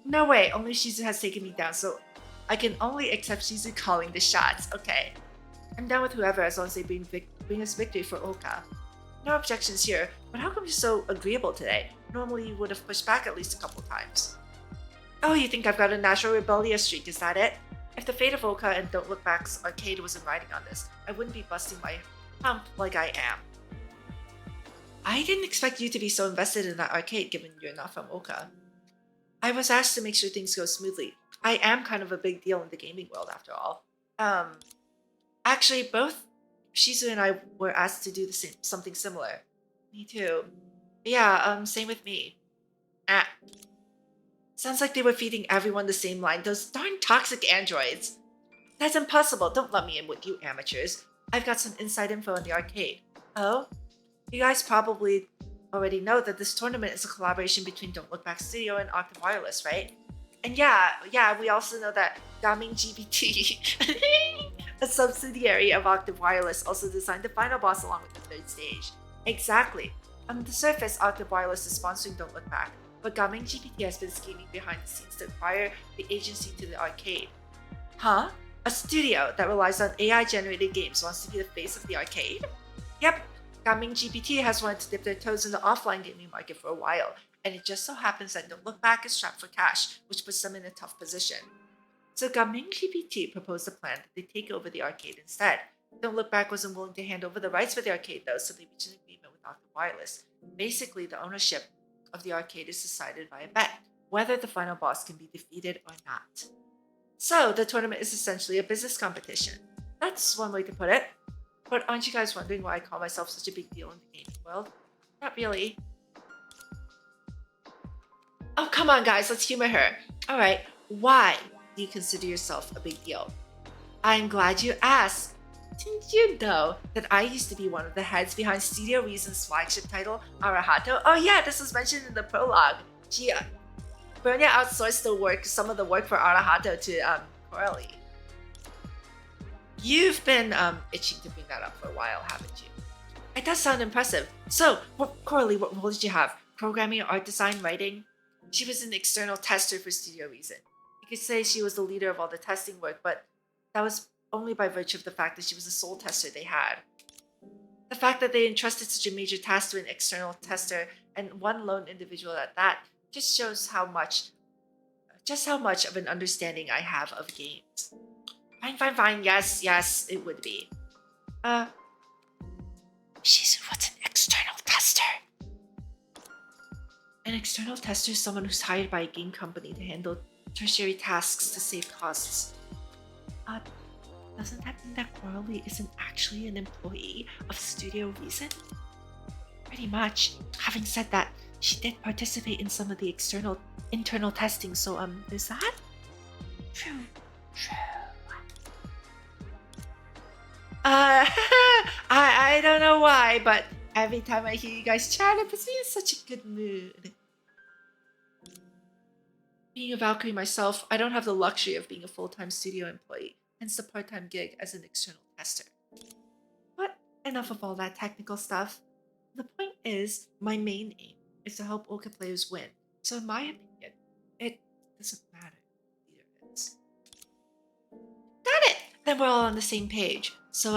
No way, only Shizuru has taken me down, so I can only accept Shizuru calling the shots. Okay. I'm down with whoever as long as they bring us victory for Oka. No objections here, but how come you're so agreeable today? Normally you would have pushed back at least a couple times. Oh, you think I've got a natural rebellious streak, is that it? If the fate of Oka and Don't Look Back's arcade wasn't riding on this, I wouldn't be busting my hump like I am. I didn't expect you to be so invested in that arcade given you're not from Oka. I was asked to make sure things go smoothly. I am kind of a big deal in the gaming world after all. Actually, both Shizuru and I were asked to do something similar. Me too. Yeah, same with me. Ah. Sounds like they were feeding everyone the same line. Those darn toxic androids. That's impossible. Don't let me in with you amateurs. I've got some inside info on the arcade. Oh? You guys probably already know that this tournament is a collaboration between Don't Look Back Studio and Octave Wireless, right? And yeah, we also know that Gaming GPT, a subsidiary of Octave Wireless, also designed the final boss along with the third stage. Exactly. On the surface, Octave Wireless is sponsoring Don't Look Back, but Gaming GPT has been scheming behind the scenes to acquire the agency to the arcade. Huh? A studio that relies on AI-generated games wants to be the face of the arcade? Yep. Gaming GPT has wanted to dip their toes in the offline gaming market for a while, and it just so happens that Don't Look Back is strapped for cash, which puts them in a tough position. So Gaming GPT proposed a plan that they take over the arcade instead. Don't Look Back wasn't willing to hand over the rights for the arcade though, so they reached an agreement with Octave Wireless. Basically, the ownership of the arcade is decided by a bet, whether the final boss can be defeated or not. So the tournament is essentially a business competition. That's one way to put it. But aren't you guys wondering why I call myself such a big deal in the gaming world? Not really. Oh, come on guys, let's humor her. Alright, why do you consider yourself a big deal? I'm glad you asked. Didn't you know that I used to be one of the heads behind Studio Reason's flagship title, Arahato? Oh yeah, this was mentioned in the prologue. Gee, Bernia outsourced some of the work for Arahato to Coralie. You've been itching to bring that up for a while, haven't you? It does sound impressive. So, Coralie, what role did you have? Programming, art design, writing? She was an external tester for Studio Reason. You could say she was the leader of all the testing work, but that was only by virtue of the fact that she was the sole tester they had. The fact that they entrusted such a major task to an external tester and one lone individual at that just shows how much of an understanding I have of games. Fine. Yes, it would be. Shizuru, what's an external tester? An external tester is someone who's hired by a game company to handle tertiary tasks to save costs. Doesn't that mean that Coralie isn't actually an employee of Studio Reason? Pretty much. Having said that, she did participate in some of the internal testing, so there's that? True. I don't know why, but every time I hear you guys chat, it puts me in such a good mood. Being a Valkyrie myself, I don't have the luxury of being a full-time studio employee, hence the part-time gig as an external tester. But enough of all that technical stuff. The point is, my main aim is to help Oka players win. So in my opinion, it doesn't matter who the leader is. Got it! Then we're all on the same page. So,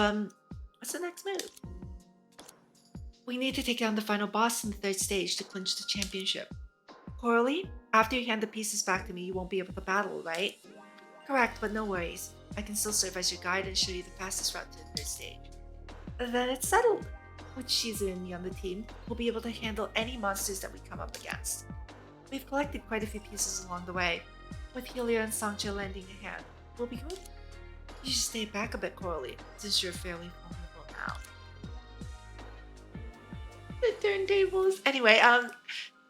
what's the next move? We need to take down the final boss in the third stage to clinch the championship. Coralie, after you hand the pieces back to me, you won't be able to battle, right? Correct, but no worries. I can still serve as your guide and show you the fastest route to the third stage. Then it's settled. With Shizuru and me on the team, we'll be able to handle any monsters that we come up against. We've collected quite a few pieces along the way. With Helia and Sangcha lending a hand, we'll be good. You should stay back a bit, Coralie, since you're fairly vulnerable now. The turntables. Anyway,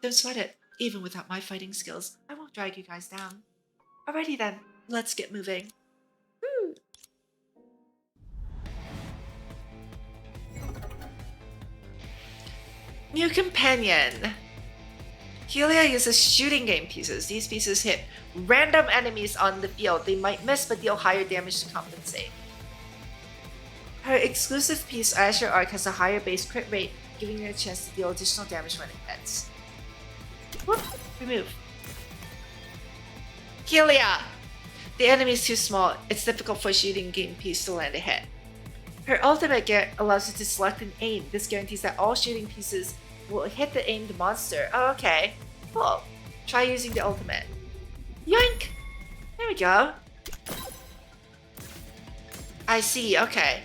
don't sweat it. Even without my fighting skills, I won't drag you guys down. Alrighty then, let's get moving. New companion. Helia uses shooting game pieces. These pieces hit random enemies on the field. They might miss but deal higher damage to compensate. Her exclusive piece, Azure Arc, has a higher base crit rate, giving her a chance to deal additional damage when it hits. Whoop! Remove. Helia! The enemy is too small. It's difficult for a shooting game piece to land a hit. Her ultimate allows you to select and aim. This guarantees that all shooting pieces will hit the aimed monster. Oh, okay. Cool. Try using the ultimate. Yoink! There we go. I see, okay.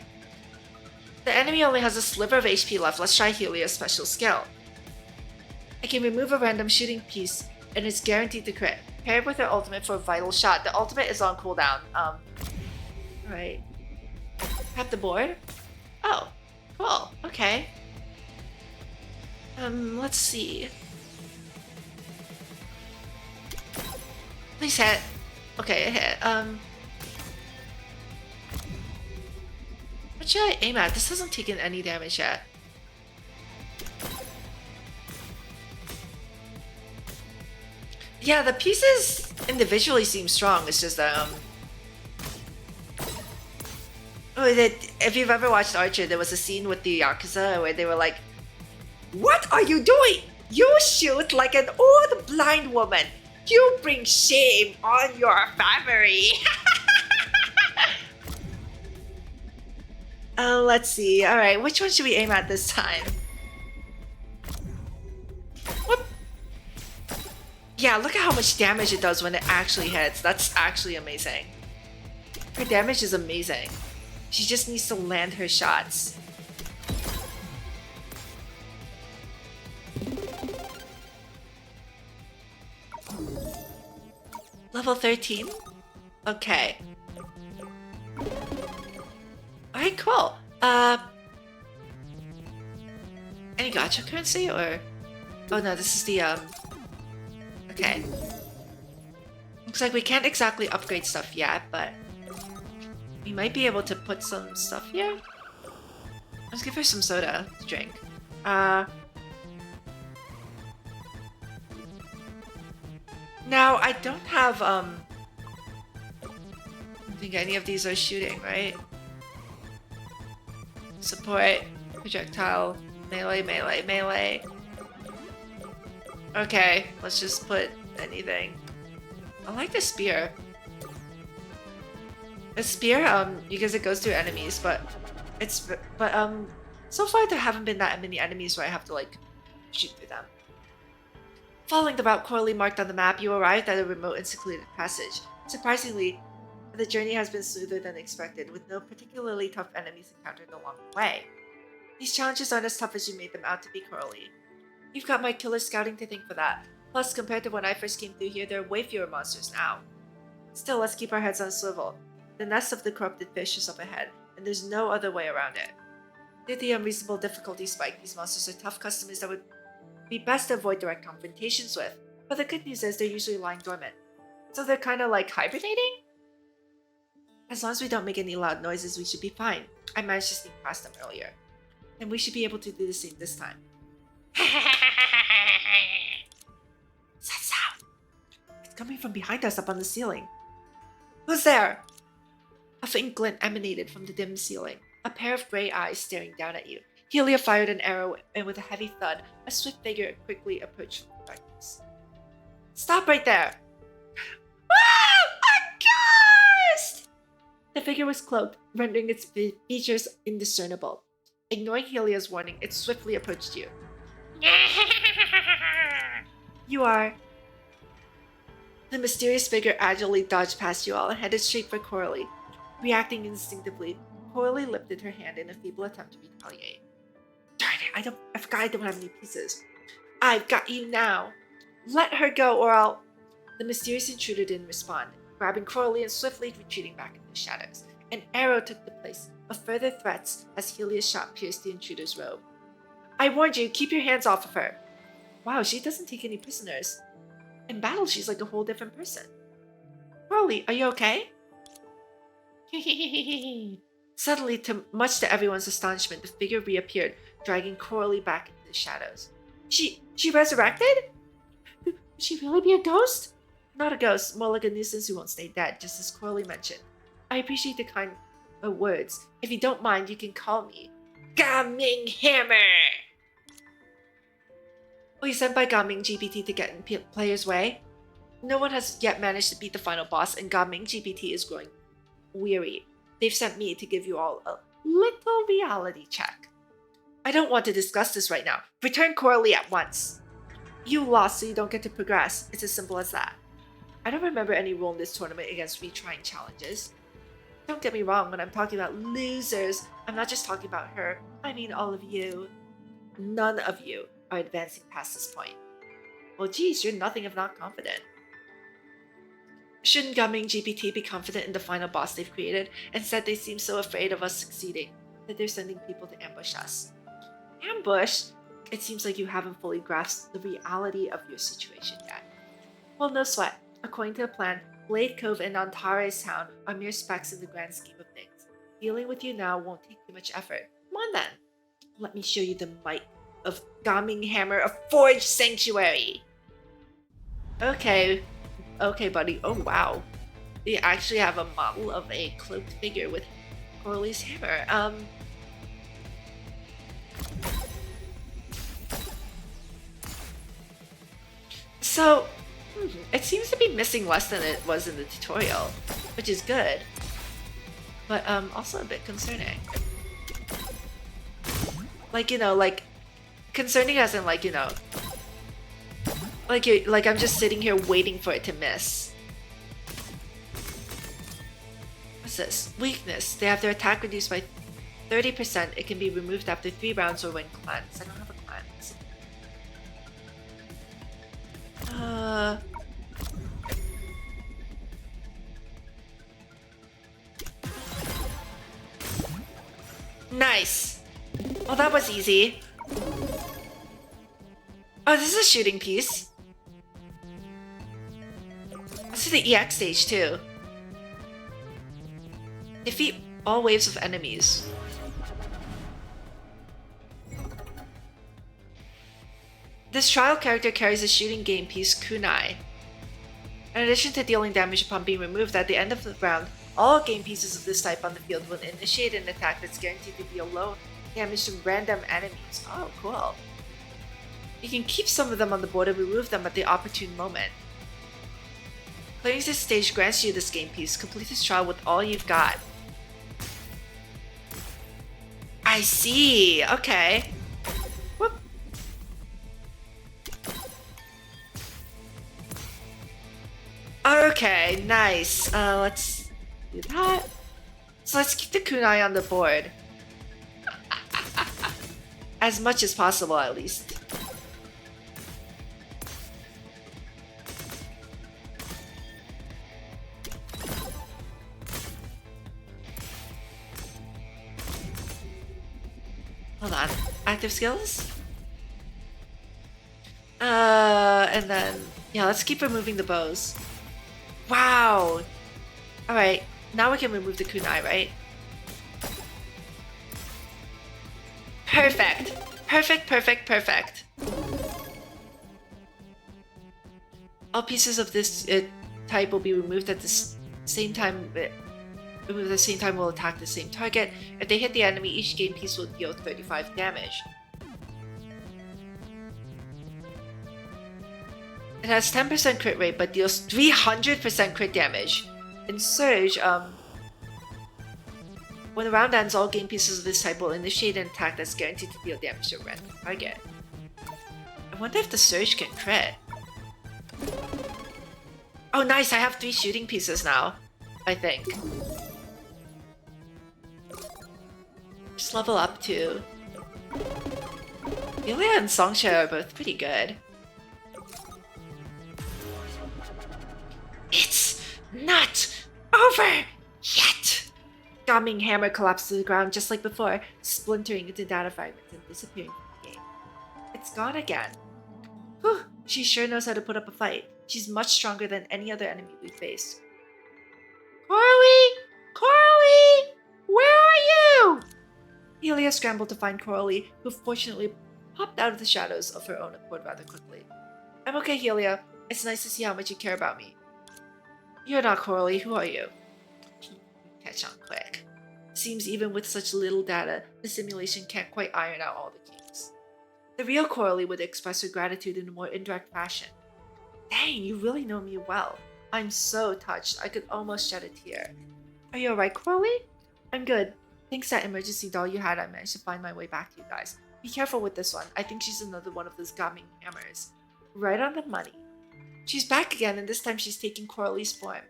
The enemy only has a sliver of HP left. Let's try Helia's special skill. I can remove a random shooting piece and it's guaranteed to crit. Pair it with her ultimate for a vital shot. The ultimate is on cooldown. Alright. Tap the board? Oh, cool. Okay. Let's see. Please hit. Okay, it hit. What should I aim at? This hasn't taken any damage yet. Yeah, the pieces individually seem strong. It's just if you've ever watched Archer, there was a scene with the Yakuza where they were like, "What are you doing? You shoot like an old blind woman. You bring shame on your family." Let's see. Alright, which one should we aim at this time? Whoop. Yeah, look at how much damage it does when it actually hits. That's actually amazing. Her damage is amazing. She just needs to land her shots. Level 13? Okay. Alright, cool. Any gacha currency or... Oh no, this is the, Okay. Looks like we can't exactly upgrade stuff yet, but... we might be able to put some stuff here. Let's give her some soda to drink. Now, I don't have, I don't think any of these are shooting, right? Support, projectile, melee, melee, melee. Okay, let's just put anything. I like the spear. The spear, because it goes through enemies, but so far there haven't been that many enemies where I have to, like, shoot through them. Following the route Coralie marked on the map, you arrived at a remote and secluded passage. Surprisingly, the journey has been smoother than expected, with no particularly tough enemies encountered along the way. These challenges aren't as tough as you made them out to be, Coralie. You've got my killer scouting to thank for that. Plus, compared to when I first came through here, there are way fewer monsters now. Still, let's keep our heads on swivel. The nest of the corrupted fish is up ahead, and there's no other way around it. Due to the unreasonable difficulty spike, these monsters are tough customers that would be best to avoid direct confrontations with, but the good news is they're usually lying dormant. So they're kinda like hibernating? As long as we don't make any loud noises, we should be fine. I managed to sneak past them earlier. And we should be able to do the same this time. What's that sound? It's coming from behind us up on the ceiling. Who's there? A faint glint emanated from the dim ceiling, a pair of gray eyes staring down at you. Helia fired an arrow, and with a heavy thud, a swift figure quickly approached from the darkness. Stop right there! Ah! A ghost! The figure was cloaked, rendering its features indiscernible. Ignoring Helia's warning, it swiftly approached you. You are... The mysterious figure agilely dodged past you all and headed straight for Coralie. Reacting instinctively, Coralie lifted her hand in a feeble attempt to retaliate. Darn it, I forgot I don't have any pieces. I've got you now. Let her go or I'll... The mysterious intruder didn't respond, grabbing Coralie and swiftly retreating back into the shadows. An arrow took the place of further threats as Helia's shot pierced the intruder's robe. I warned you, keep your hands off of her. Wow, she doesn't take any prisoners. In battle, she's like a whole different person. Coralie, are you okay? Suddenly, much to everyone's astonishment, the figure reappeared, dragging Coralie back into the shadows. She resurrected? Would she really be a ghost? Not a ghost, more like a nuisance who won't stay dead, just as Coralie mentioned. I appreciate the kind words. If you don't mind, you can call me Gaming Hammer! We sent by Gaming GPT to get in players' way. No one has yet managed to beat the final boss, and Gaming GPT is growing weary. They've sent me to give you all a little reality check. I don't want to discuss this right now. Return Coralie at once. You lost, so you don't get to progress. It's as simple as that. I don't remember any rule in this tournament against retrying challenges. Don't get me wrong, when I'm talking about losers, I'm not just talking about her. I mean all of you. None of you are advancing past this point. Well, geez, you're nothing if not confident. Shouldn't Gaming GPT be confident in the final boss they've created? Instead, they seem so afraid of us succeeding that they're sending people to ambush us. Ambush? It seems like you haven't fully grasped the reality of your situation yet. Well, no sweat. According to the plan, Blade Cove and Antares Town are mere specks in the grand scheme of things. Dealing with you now won't take too much effort. Come on then. Let me show you the might of Gaming Hammer of Forge Sanctuary. Okay, buddy. Oh wow. They actually have a model of a cloaked figure with Coralie's hammer. So, it seems to be missing less than it was in the tutorial, which is good, but also a bit concerning. Like, you know, like, concerning as in, like, you know, like I'm just sitting here waiting for it to miss. What's this? Weakness. They have their attack reduced by 30%. It can be removed after 3 rounds or when cleansed. I don't have a cleanse. Nice. Well, that was easy. Oh, this is a shooting piece. Let's do the EX stage too. Defeat all waves of enemies. This trial character carries a shooting game piece, kunai. In addition to dealing damage upon being removed, at the end of the round, all game pieces of this type on the field will initiate an attack that's guaranteed to deal low damage to random enemies. Oh, cool. You can keep some of them on the board and remove them at the opportune moment. Clearing this stage grants you this game piece. Complete this trial with all you've got. I see. Okay. Whoop. Okay, nice. Let's do that. So let's keep the kunai on the board. As much as possible, at least. Hold on. Active skills? And then... yeah, let's keep removing the bows. Wow! Alright, now we can remove the kunai, right? Perfect! Perfect, perfect, perfect. All pieces of this type will be removed at the same time. Removed at the same time will attack the same target. If they hit the enemy, each game piece will deal 35 damage. It has 10% crit rate, but deals 300% crit damage. In Surge, when the round ends, all game pieces of this type will initiate an attack that's guaranteed to deal damage to a random target. I wonder if the Surge can crit. Oh, nice! I have 3 shooting pieces now, I think. Just level up too. Yulia and Songshare are both pretty good. It's not over yet! Gaming Hammer collapsed to the ground just like before, splintering into data fragments and disappearing from the game. It's gone again. Whew, she sure knows how to put up a fight. She's much stronger than any other enemy we've faced. Coralie! Coralie! Where are you? Helia scrambled to find Coralie, who fortunately popped out of the shadows of her own accord rather quickly. I'm okay, Helia. It's nice to see how much you care about me. You're not Coralie. Who are you? Catch on quick. Seems even with such little data, the simulation can't quite iron out all the kinks. The real Coralie would express her gratitude in a more indirect fashion. Dang, you really know me well. I'm so touched, I could almost shed a tear. Are you alright, Coralie? I'm good. Thanks to that emergency doll you had, I managed to find my way back to you guys. Be careful with this one. I think she's another one of those gaming hammers. Right on the money. She's back again, and this time she's taking Coralie's form.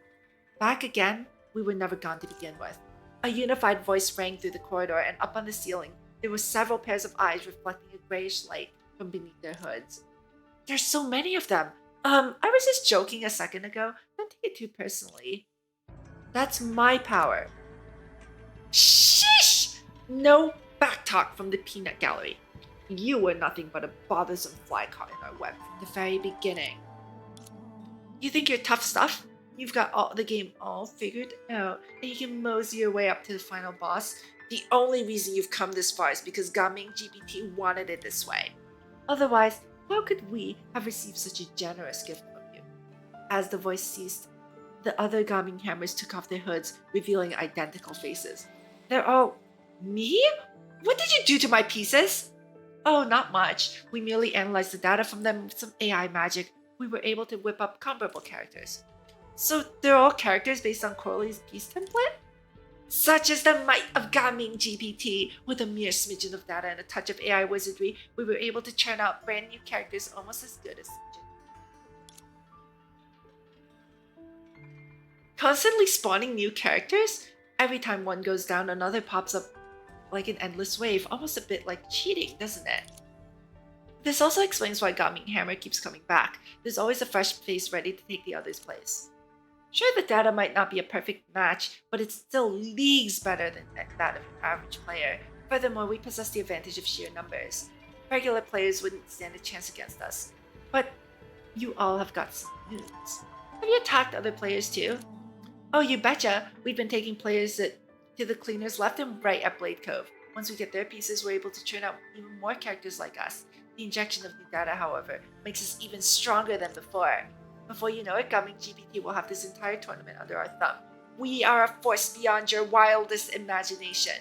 Back again? We were never gone to begin with. A unified voice rang through the corridor, and up on the ceiling, there were several pairs of eyes reflecting a grayish light from beneath their hoods. There's so many of them. I was just joking a second ago. Don't take it too personally. That's my power. Shish! No backtalk from the peanut gallery. You were nothing but a bothersome fly caught in our web from the very beginning. You think you're tough stuff? You've got the game all figured out, and you can mosey your way up to the final boss. The only reason you've come this far is because Gaming GPT wanted it this way. Otherwise, how could we have received such a generous gift from you? As the voice ceased, the other Gaming hammers took off their hoods, revealing identical faces. They're all... Me? What did you do to my pieces? Oh, not much. We merely analyzed the data from them with some AI magic. We were able to whip up comparable characters. So they're all characters based on Coralie's piece template? Such is the might of Gaming GPT. With a mere smidgen of data and a touch of AI wizardry, we were able to churn out brand new characters almost as good as constantly spawning new characters? Every time one goes down, another pops up like an endless wave, almost a bit like cheating, doesn't it? This also explains why Gaming Hammer keeps coming back. There's always a fresh face ready to take the other's place. Sure, the data might not be a perfect match, but it's still leagues better than that of an average player. Furthermore, we possess the advantage of sheer numbers. Regular players wouldn't stand a chance against us. But you all have got some moves. Have you attacked other players too? Oh, you betcha! We've been taking players to the cleaners left and right at Blade Cove. Once we get their pieces, we're able to churn out even more characters like us. The injection of new data, however, makes us even stronger than before. Before you know it, Gaming GPT will have this entire tournament under our thumb. We are a force beyond your wildest imagination.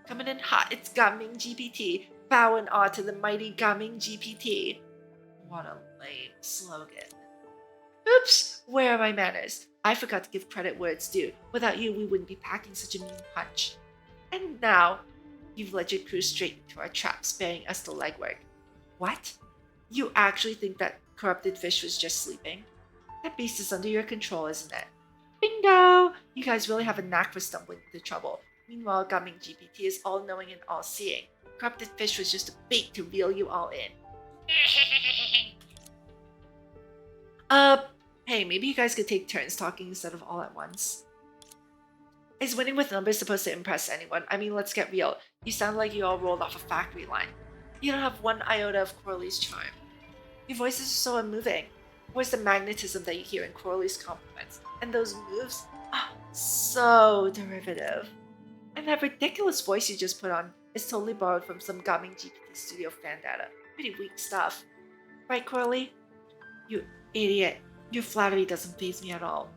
Coming in hot, it's Gaming GPT. Bow in awe to the mighty Gaming GPT. What a lame slogan. Oops, where are my manners? I forgot to give credit where it's due. Without you, we wouldn't be packing such a mean punch. And now, you've led your crew straight into our trap, sparing us the legwork. What? You actually think that corrupted fish was just sleeping? That beast is under your control, isn't it? Bingo! You guys really have a knack for stumbling into trouble. Meanwhile, Gaming GPT is all-knowing and all-seeing. Corrupted fish was just a bait to reel you all in. Hey, maybe you guys could take turns talking instead of all at once. Is winning with numbers supposed to impress anyone? I mean, let's get real. You sound like you all rolled off a factory line. You don't have one iota of Coralie's charm. Your voices are so unmoving. Where's the magnetism that you hear in Coralie's compliments? And those moves? So derivative. And that ridiculous voice you just put on is totally borrowed from some Gaming GPT Studio fan data. Pretty weak stuff. Right, Coralie? You idiot. Your flattery doesn't faze me at all.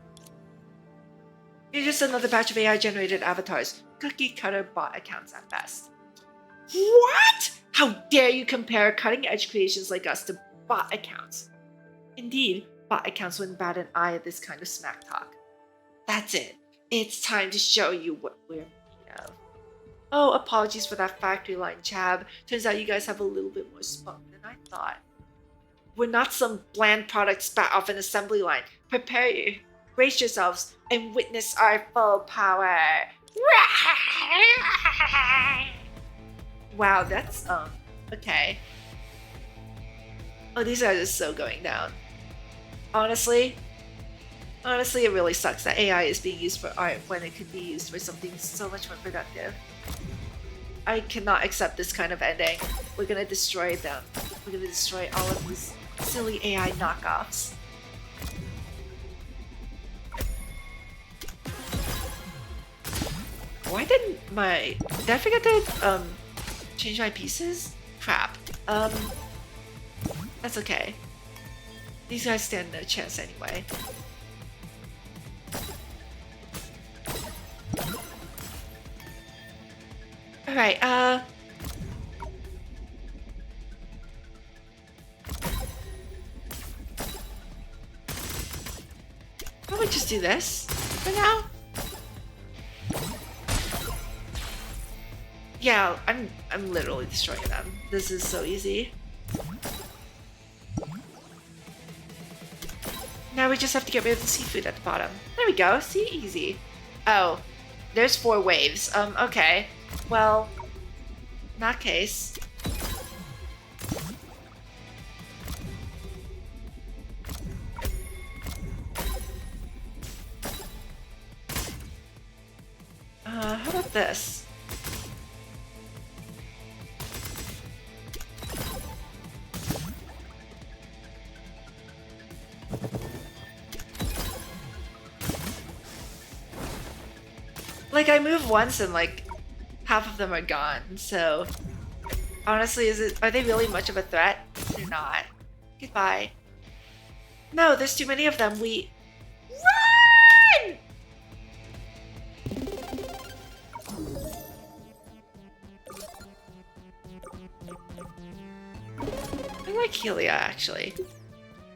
You're just another batch of AI-generated avatars. Cookie-cutter bot accounts at best. What? How dare you compare cutting-edge creations like us to bot accounts? Indeed, bot accounts wouldn't bat an eye at this kind of smack talk. That's it. It's time to show you what we're made of. Oh, apologies for that factory line, Chab. Turns out you guys have a little bit more spunk than I thought. We're not some bland product spat off an assembly line. Prepare you, brace yourselves, and witness our full power. Wow, that's okay. Oh, these guys are so going down. Honestly, it really sucks that AI is being used for art when it could be used for something so much more productive. I cannot accept this kind of ending. We're gonna destroy them. We're gonna destroy all of these silly AI knockoffs. Why did I forget to change my pieces? Crap. That's okay. These guys stand no chance anyway. Alright, probably just do this for now. Yeah, I'm literally destroying them. This is so easy. Now we just have to get rid of the seafood at the bottom. There we go. See, easy. Oh, there's 4 waves. Okay. Well, in that case. How about this? Like, I move once and like half of them are gone, so honestly, are they really much of a threat? They're not. Goodbye. No, there's too many of them. Run! I like Helia, actually.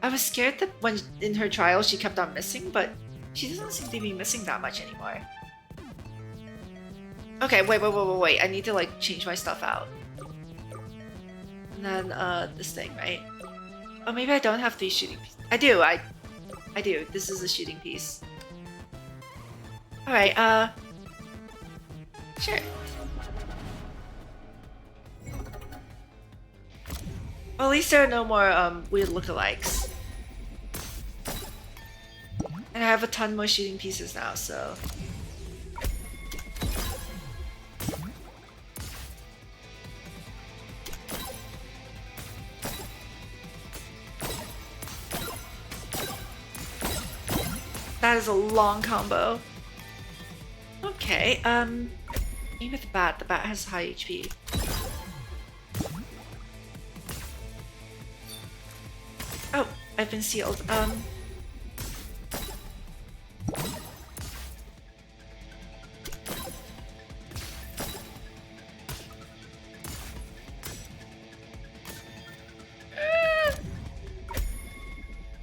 I was scared that when in her trial she kept on missing, but she doesn't seem to be missing that much anymore. Okay, wait. I need to like change my stuff out. And then this thing, right? Oh, maybe I don't have 3 shooting pieces. I do. This is a shooting piece. Alright, sure. Well, at least there are no more weird lookalikes. And I have a ton more shooting pieces now, so that is a long combo. Okay, aim at the bat. The bat has high HP. Oh, I've been sealed.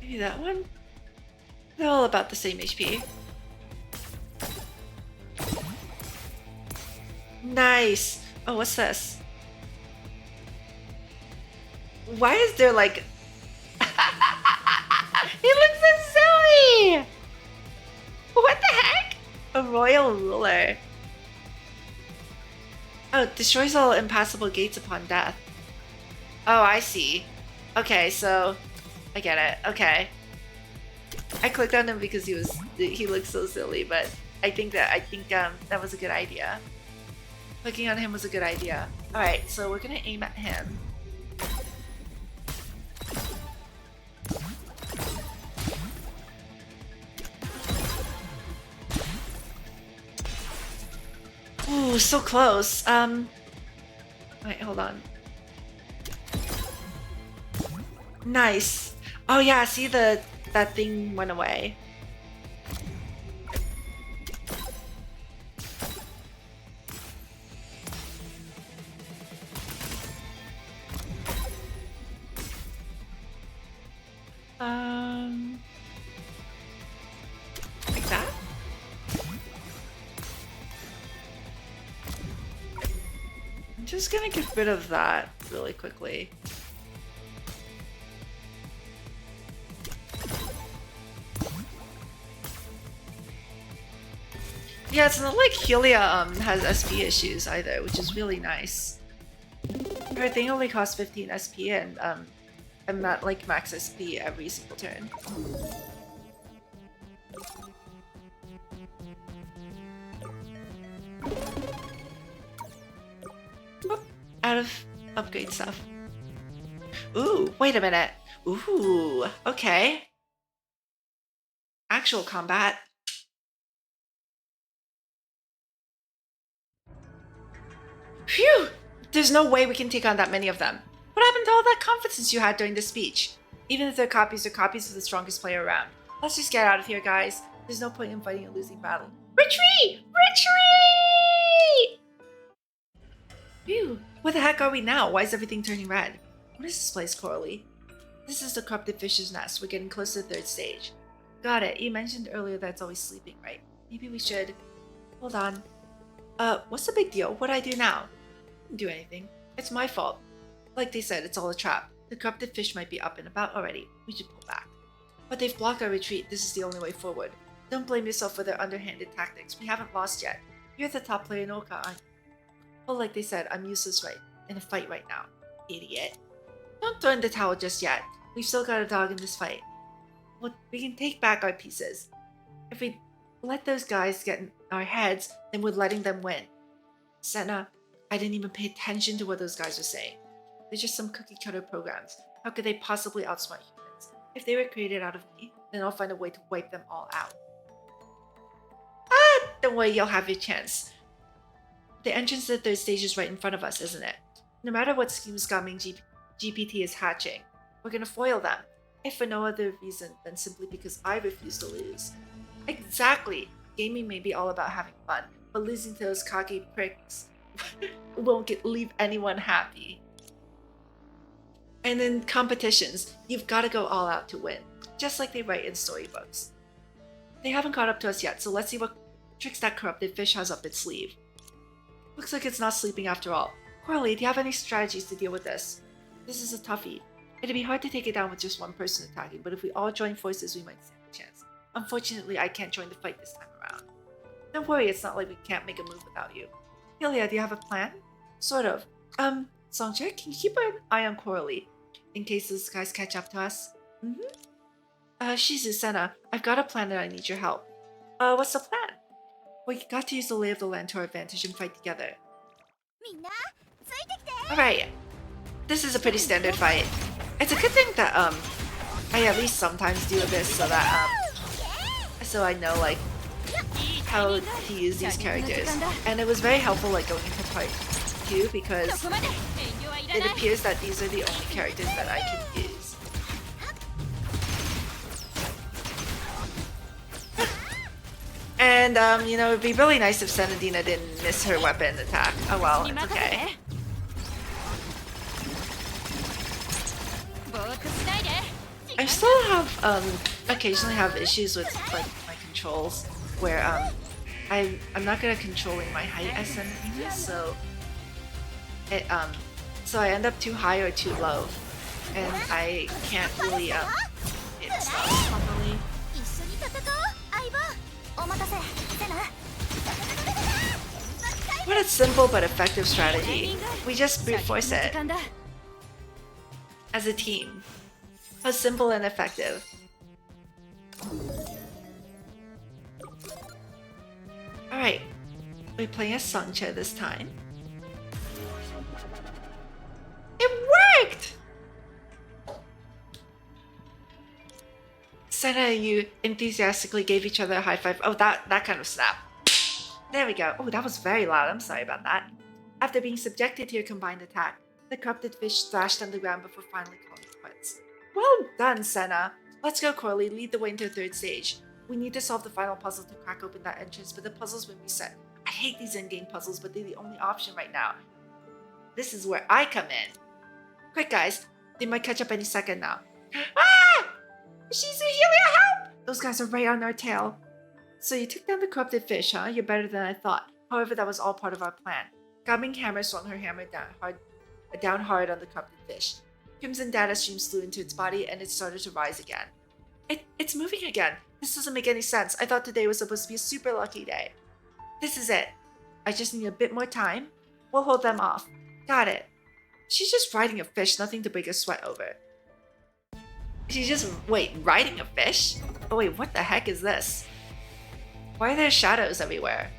Maybe that one? They're all about the same HP. Nice! Oh, what's this? Why is there like... He looks so silly! What the heck? A royal ruler. Oh, destroys all impassable gates upon death. Oh, I see. Okay, so... I get it. Okay. I clicked on him because he looks so silly, but I think that was a good idea. Clicking on him was a good idea. Alright, so we're gonna aim at him. Ooh, so close. Wait, hold on. Nice. Oh yeah, see that thing went away. Like that? I'm just gonna get rid of that really quickly. Yeah, it's not like Helia has SP issues either, which is really nice. Her thing only costs 15 SP and I'm not like max SP every single turn. Oop, out of upgrade stuff. Ooh, wait a minute. Ooh, okay. Actual combat. Phew! There's no way we can take on that many of them. What happened to all that confidence you had during the speech? Even if they're copies of the strongest player around. Let's just get out of here, guys. There's no point in fighting a losing battle. Retreat! Retreat! Phew! Where the heck are we now? Why is everything turning red? What is this place, Coralie? This is the corrupted fish's nest. We're getting close to the 3rd stage. Got it. You mentioned earlier that it's always sleeping, right? Maybe we should... Hold on. What's the big deal? What'd I do now? Didn't do anything. It's my fault. Like they said, it's all a trap. The corrupted fish might be up and about already. We should pull back. But they've blocked our retreat. This is the only way forward. Don't blame yourself for their underhanded tactics. We haven't lost yet. You're the top player in Honkai, aren't you? Well, like they said, I'm useless in a fight right now. Idiot. Don't throw in the towel just yet. We've still got a dog in this fight. Well, we can take back our pieces. If we let those guys get in our heads, then we're letting them win. Senna, I didn't even pay attention to what those guys were saying. They're just some cookie-cutter programs. How could they possibly outsmart humans? If they were created out of me, then I'll find a way to wipe them all out. Ah! Don't worry, you'll have your chance. The entrance to the 3rd stage is right in front of us, isn't it? No matter what schemes Gaming GPT is hatching, we're gonna foil them. If for no other reason than simply because I refuse to lose. Exactly! Gaming may be all about having fun, but losing to those cocky pricks won't leave anyone happy. And in competitions, you've got to go all out to win, just like they write in storybooks. They haven't caught up to us yet, so let's see what tricks that corrupted fish has up its sleeve. Looks like it's not sleeping after all. Coralie, do you have any strategies to deal with this? This is a toughie. It'd be hard to take it down with just one person attacking, but if we all join forces, we might stand a chance. Unfortunately, I can't join the fight this time around. Don't worry, it's not like we can't make a move without you. Helia, do you have a plan? Sort of. Songcher, can you keep an eye on Coralie, in case those guys catch up to us? Shizuru, Senna, I've got a plan and I need your help. What's the plan? We got to use the lay of the land to our advantage and fight together. Alright. This is a pretty standard fight. It's a good thing that, I at least sometimes do this so that, so I know, like, how to use these characters. And it was very helpful, like, going into part 2 because it appears that these are the only characters that I can use. And, you know, it'd be really nice if Senadina didn't miss her weapon attack. Oh well, it's okay. I still have, occasionally have issues with, like, my controls, where, I'm not good at controlling my height as Senadina, so it, so I end up too high or too low, and I can't really, hit stuff properly. What a simple but effective strategy. We just brute force it. As a team. How simple and effective. Alright. We're playing as Songcha this time. It worked! Senna and you enthusiastically gave each other a high five. Oh, that kind of snap. There we go. Oh, that was very loud. I'm sorry about that. After being subjected to your combined attack, the corrupted fish thrashed on the ground before finally calling it quits. Well done, Senna. Let's go, Coralie. Lead the way into the 3rd stage. We need to solve the final puzzle to crack open that entrance, but the puzzle's been reset. I hate these endgame puzzles, but they're the only option right now. This is where I come in. Quick, guys. They might catch up any second now. Ah! Shizuru, Helia, help! Those guys are right on our tail. So you took down the corrupted fish, huh? You're better than I thought. However, that was all part of our plan. Gaming Hammer swung her hammer down hard on the corrupted fish. Crimson data streams flew into its body, and it started to rise again. It's moving again. This doesn't make any sense. I thought today was supposed to be a super lucky day. This is it. I just need a bit more time. We'll hold them off. Got it. She's just riding a fish, nothing to break a sweat over. She's just, wait, riding a fish? Oh wait, what the heck is this? Why are there shadows everywhere?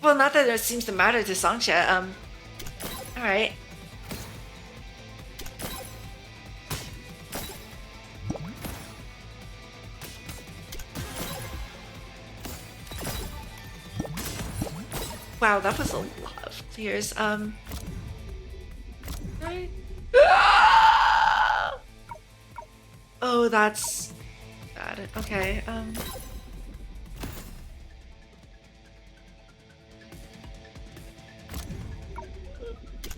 Well, not that it seems to matter to Songcha. Alright. Wow, that was a lot of clears. Right. Oh, that's bad. Okay,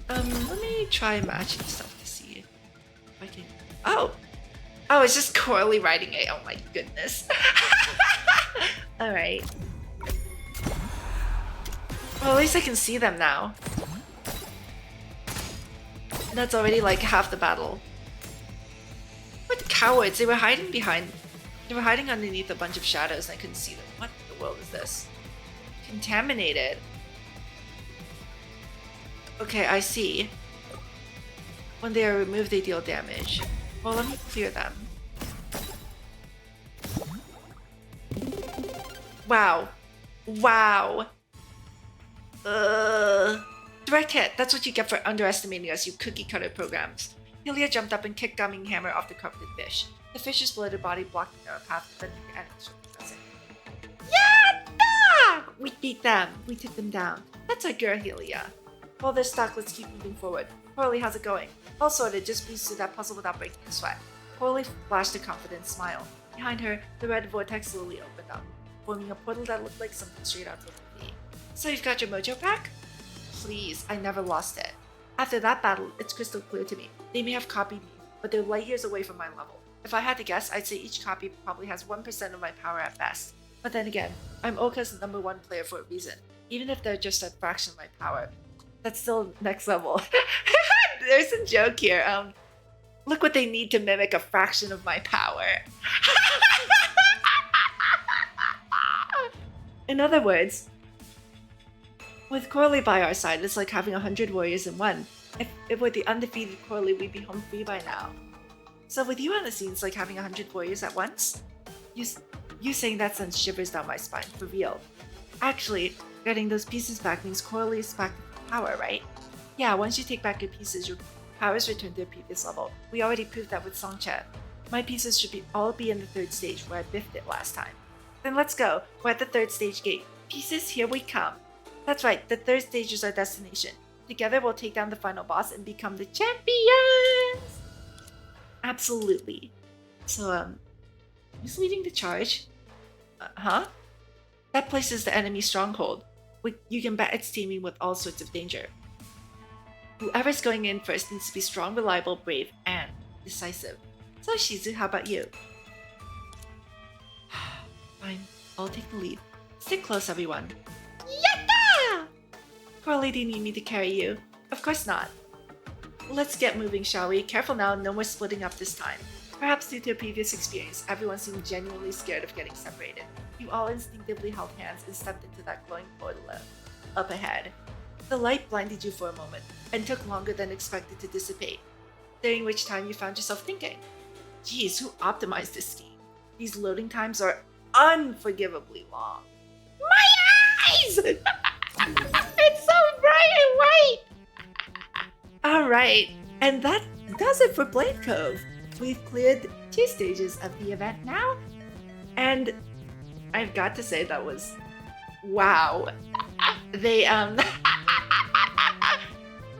let me try matching stuff to see if I can. Oh, it's just Coralie riding it. Oh my goodness. All right. Well, at least I can see them now. That's already like half the battle. What cowards! They were hiding underneath a bunch of shadows and I couldn't see them. What in the world is this? Contaminated. Okay, I see. When they are removed, they deal damage. Well, let me clear them. Wow. Wow. Direct hit. That's what you get for underestimating us, you cookie cutter programs. Helia jumped up and kicked Gumming Hammer off the carpeted fish. The fish's bloated body blocked the narrow path, preventing the enemies from progressing. Yatta! We beat them. We took them down. That's our girl, Helia. While they're stuck, let's keep moving forward. Coralie, how's it going? All sorted. Just breeze through that puzzle without breaking a sweat. Coralie flashed a confident smile. Behind her, the red vortex slowly opened up, forming a portal that looked like something straight out of the movie. So you've got your mojo back? Please, I never lost it. After that battle, it's crystal clear to me. They may have copied me, but they're light years away from my level. If I had to guess, I'd say each copy probably has 1% of my power at best. But then again, I'm Oka's #1 player for a reason. Even if they're just a fraction of my power, that's still next level. There's a joke here. Look what they need to mimic a fraction of my power. In other words, with Coralie by our side, it's like having 100 warriors in one. If it were the undefeated Coralie, we'd be home free by now. So with you on the scene, it's like having 100 warriors at once? You saying that sends shivers down my spine, for real. Actually, getting those pieces back means Coralie is back to power, right? Yeah, once you take back your pieces, your powers return to their previous level. We already proved that with Songcha. My pieces should all be in the 3rd stage, where I biffed it last time. Then let's go. We're at the 3rd stage gate. Pieces, here we come. That's right, the 3rd stage is our destination. Together we'll take down the final boss and become the champions! Absolutely. So, who's leading the charge? Huh? That place is the enemy stronghold. You can bet it's teeming with all sorts of danger. Whoever's going in first needs to be strong, reliable, brave, and decisive. So Shizu, how about you? Fine, I'll take the lead. Stick close, everyone. Yatta! Coralie, do you need me to carry you? Of course not. Let's get moving, shall we? Careful now, no more splitting up this time. Perhaps due to a previous experience, everyone seemed genuinely scared of getting separated. You all instinctively held hands and stepped into that glowing portal up ahead. The light blinded you for a moment, and took longer than expected to dissipate, during which time you found yourself thinking, geez, who optimized this scheme? These loading times are unforgivably long. My eyes! It's so bright and white! Alright, and that does it for Blade Cove. We've cleared 2 stages of the event now, and I've got to say that was wow. They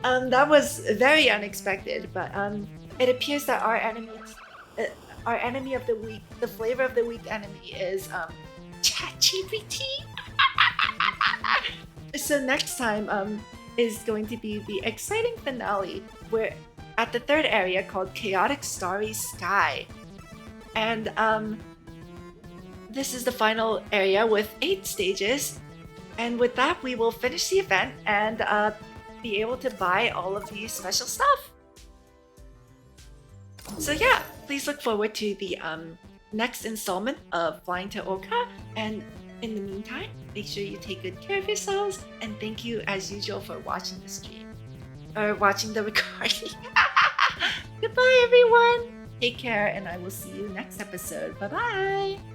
that was very unexpected, but it appears that our enemy of the week, the flavor of the week enemy is ChatGPT. So next time is going to be the exciting finale. We're at the 3rd area called Chaotic Starry Sky, and this is the final area with 8 stages. And with that, we will finish the event and be able to buy all of the special stuff. So yeah, Please look forward to the next installment of Flying to Oka, and in the meantime, make sure you take good care of yourselves, and thank you as usual for watching the stream or watching the recording. Goodbye, everyone. Take care, and I will see you next episode. Bye bye.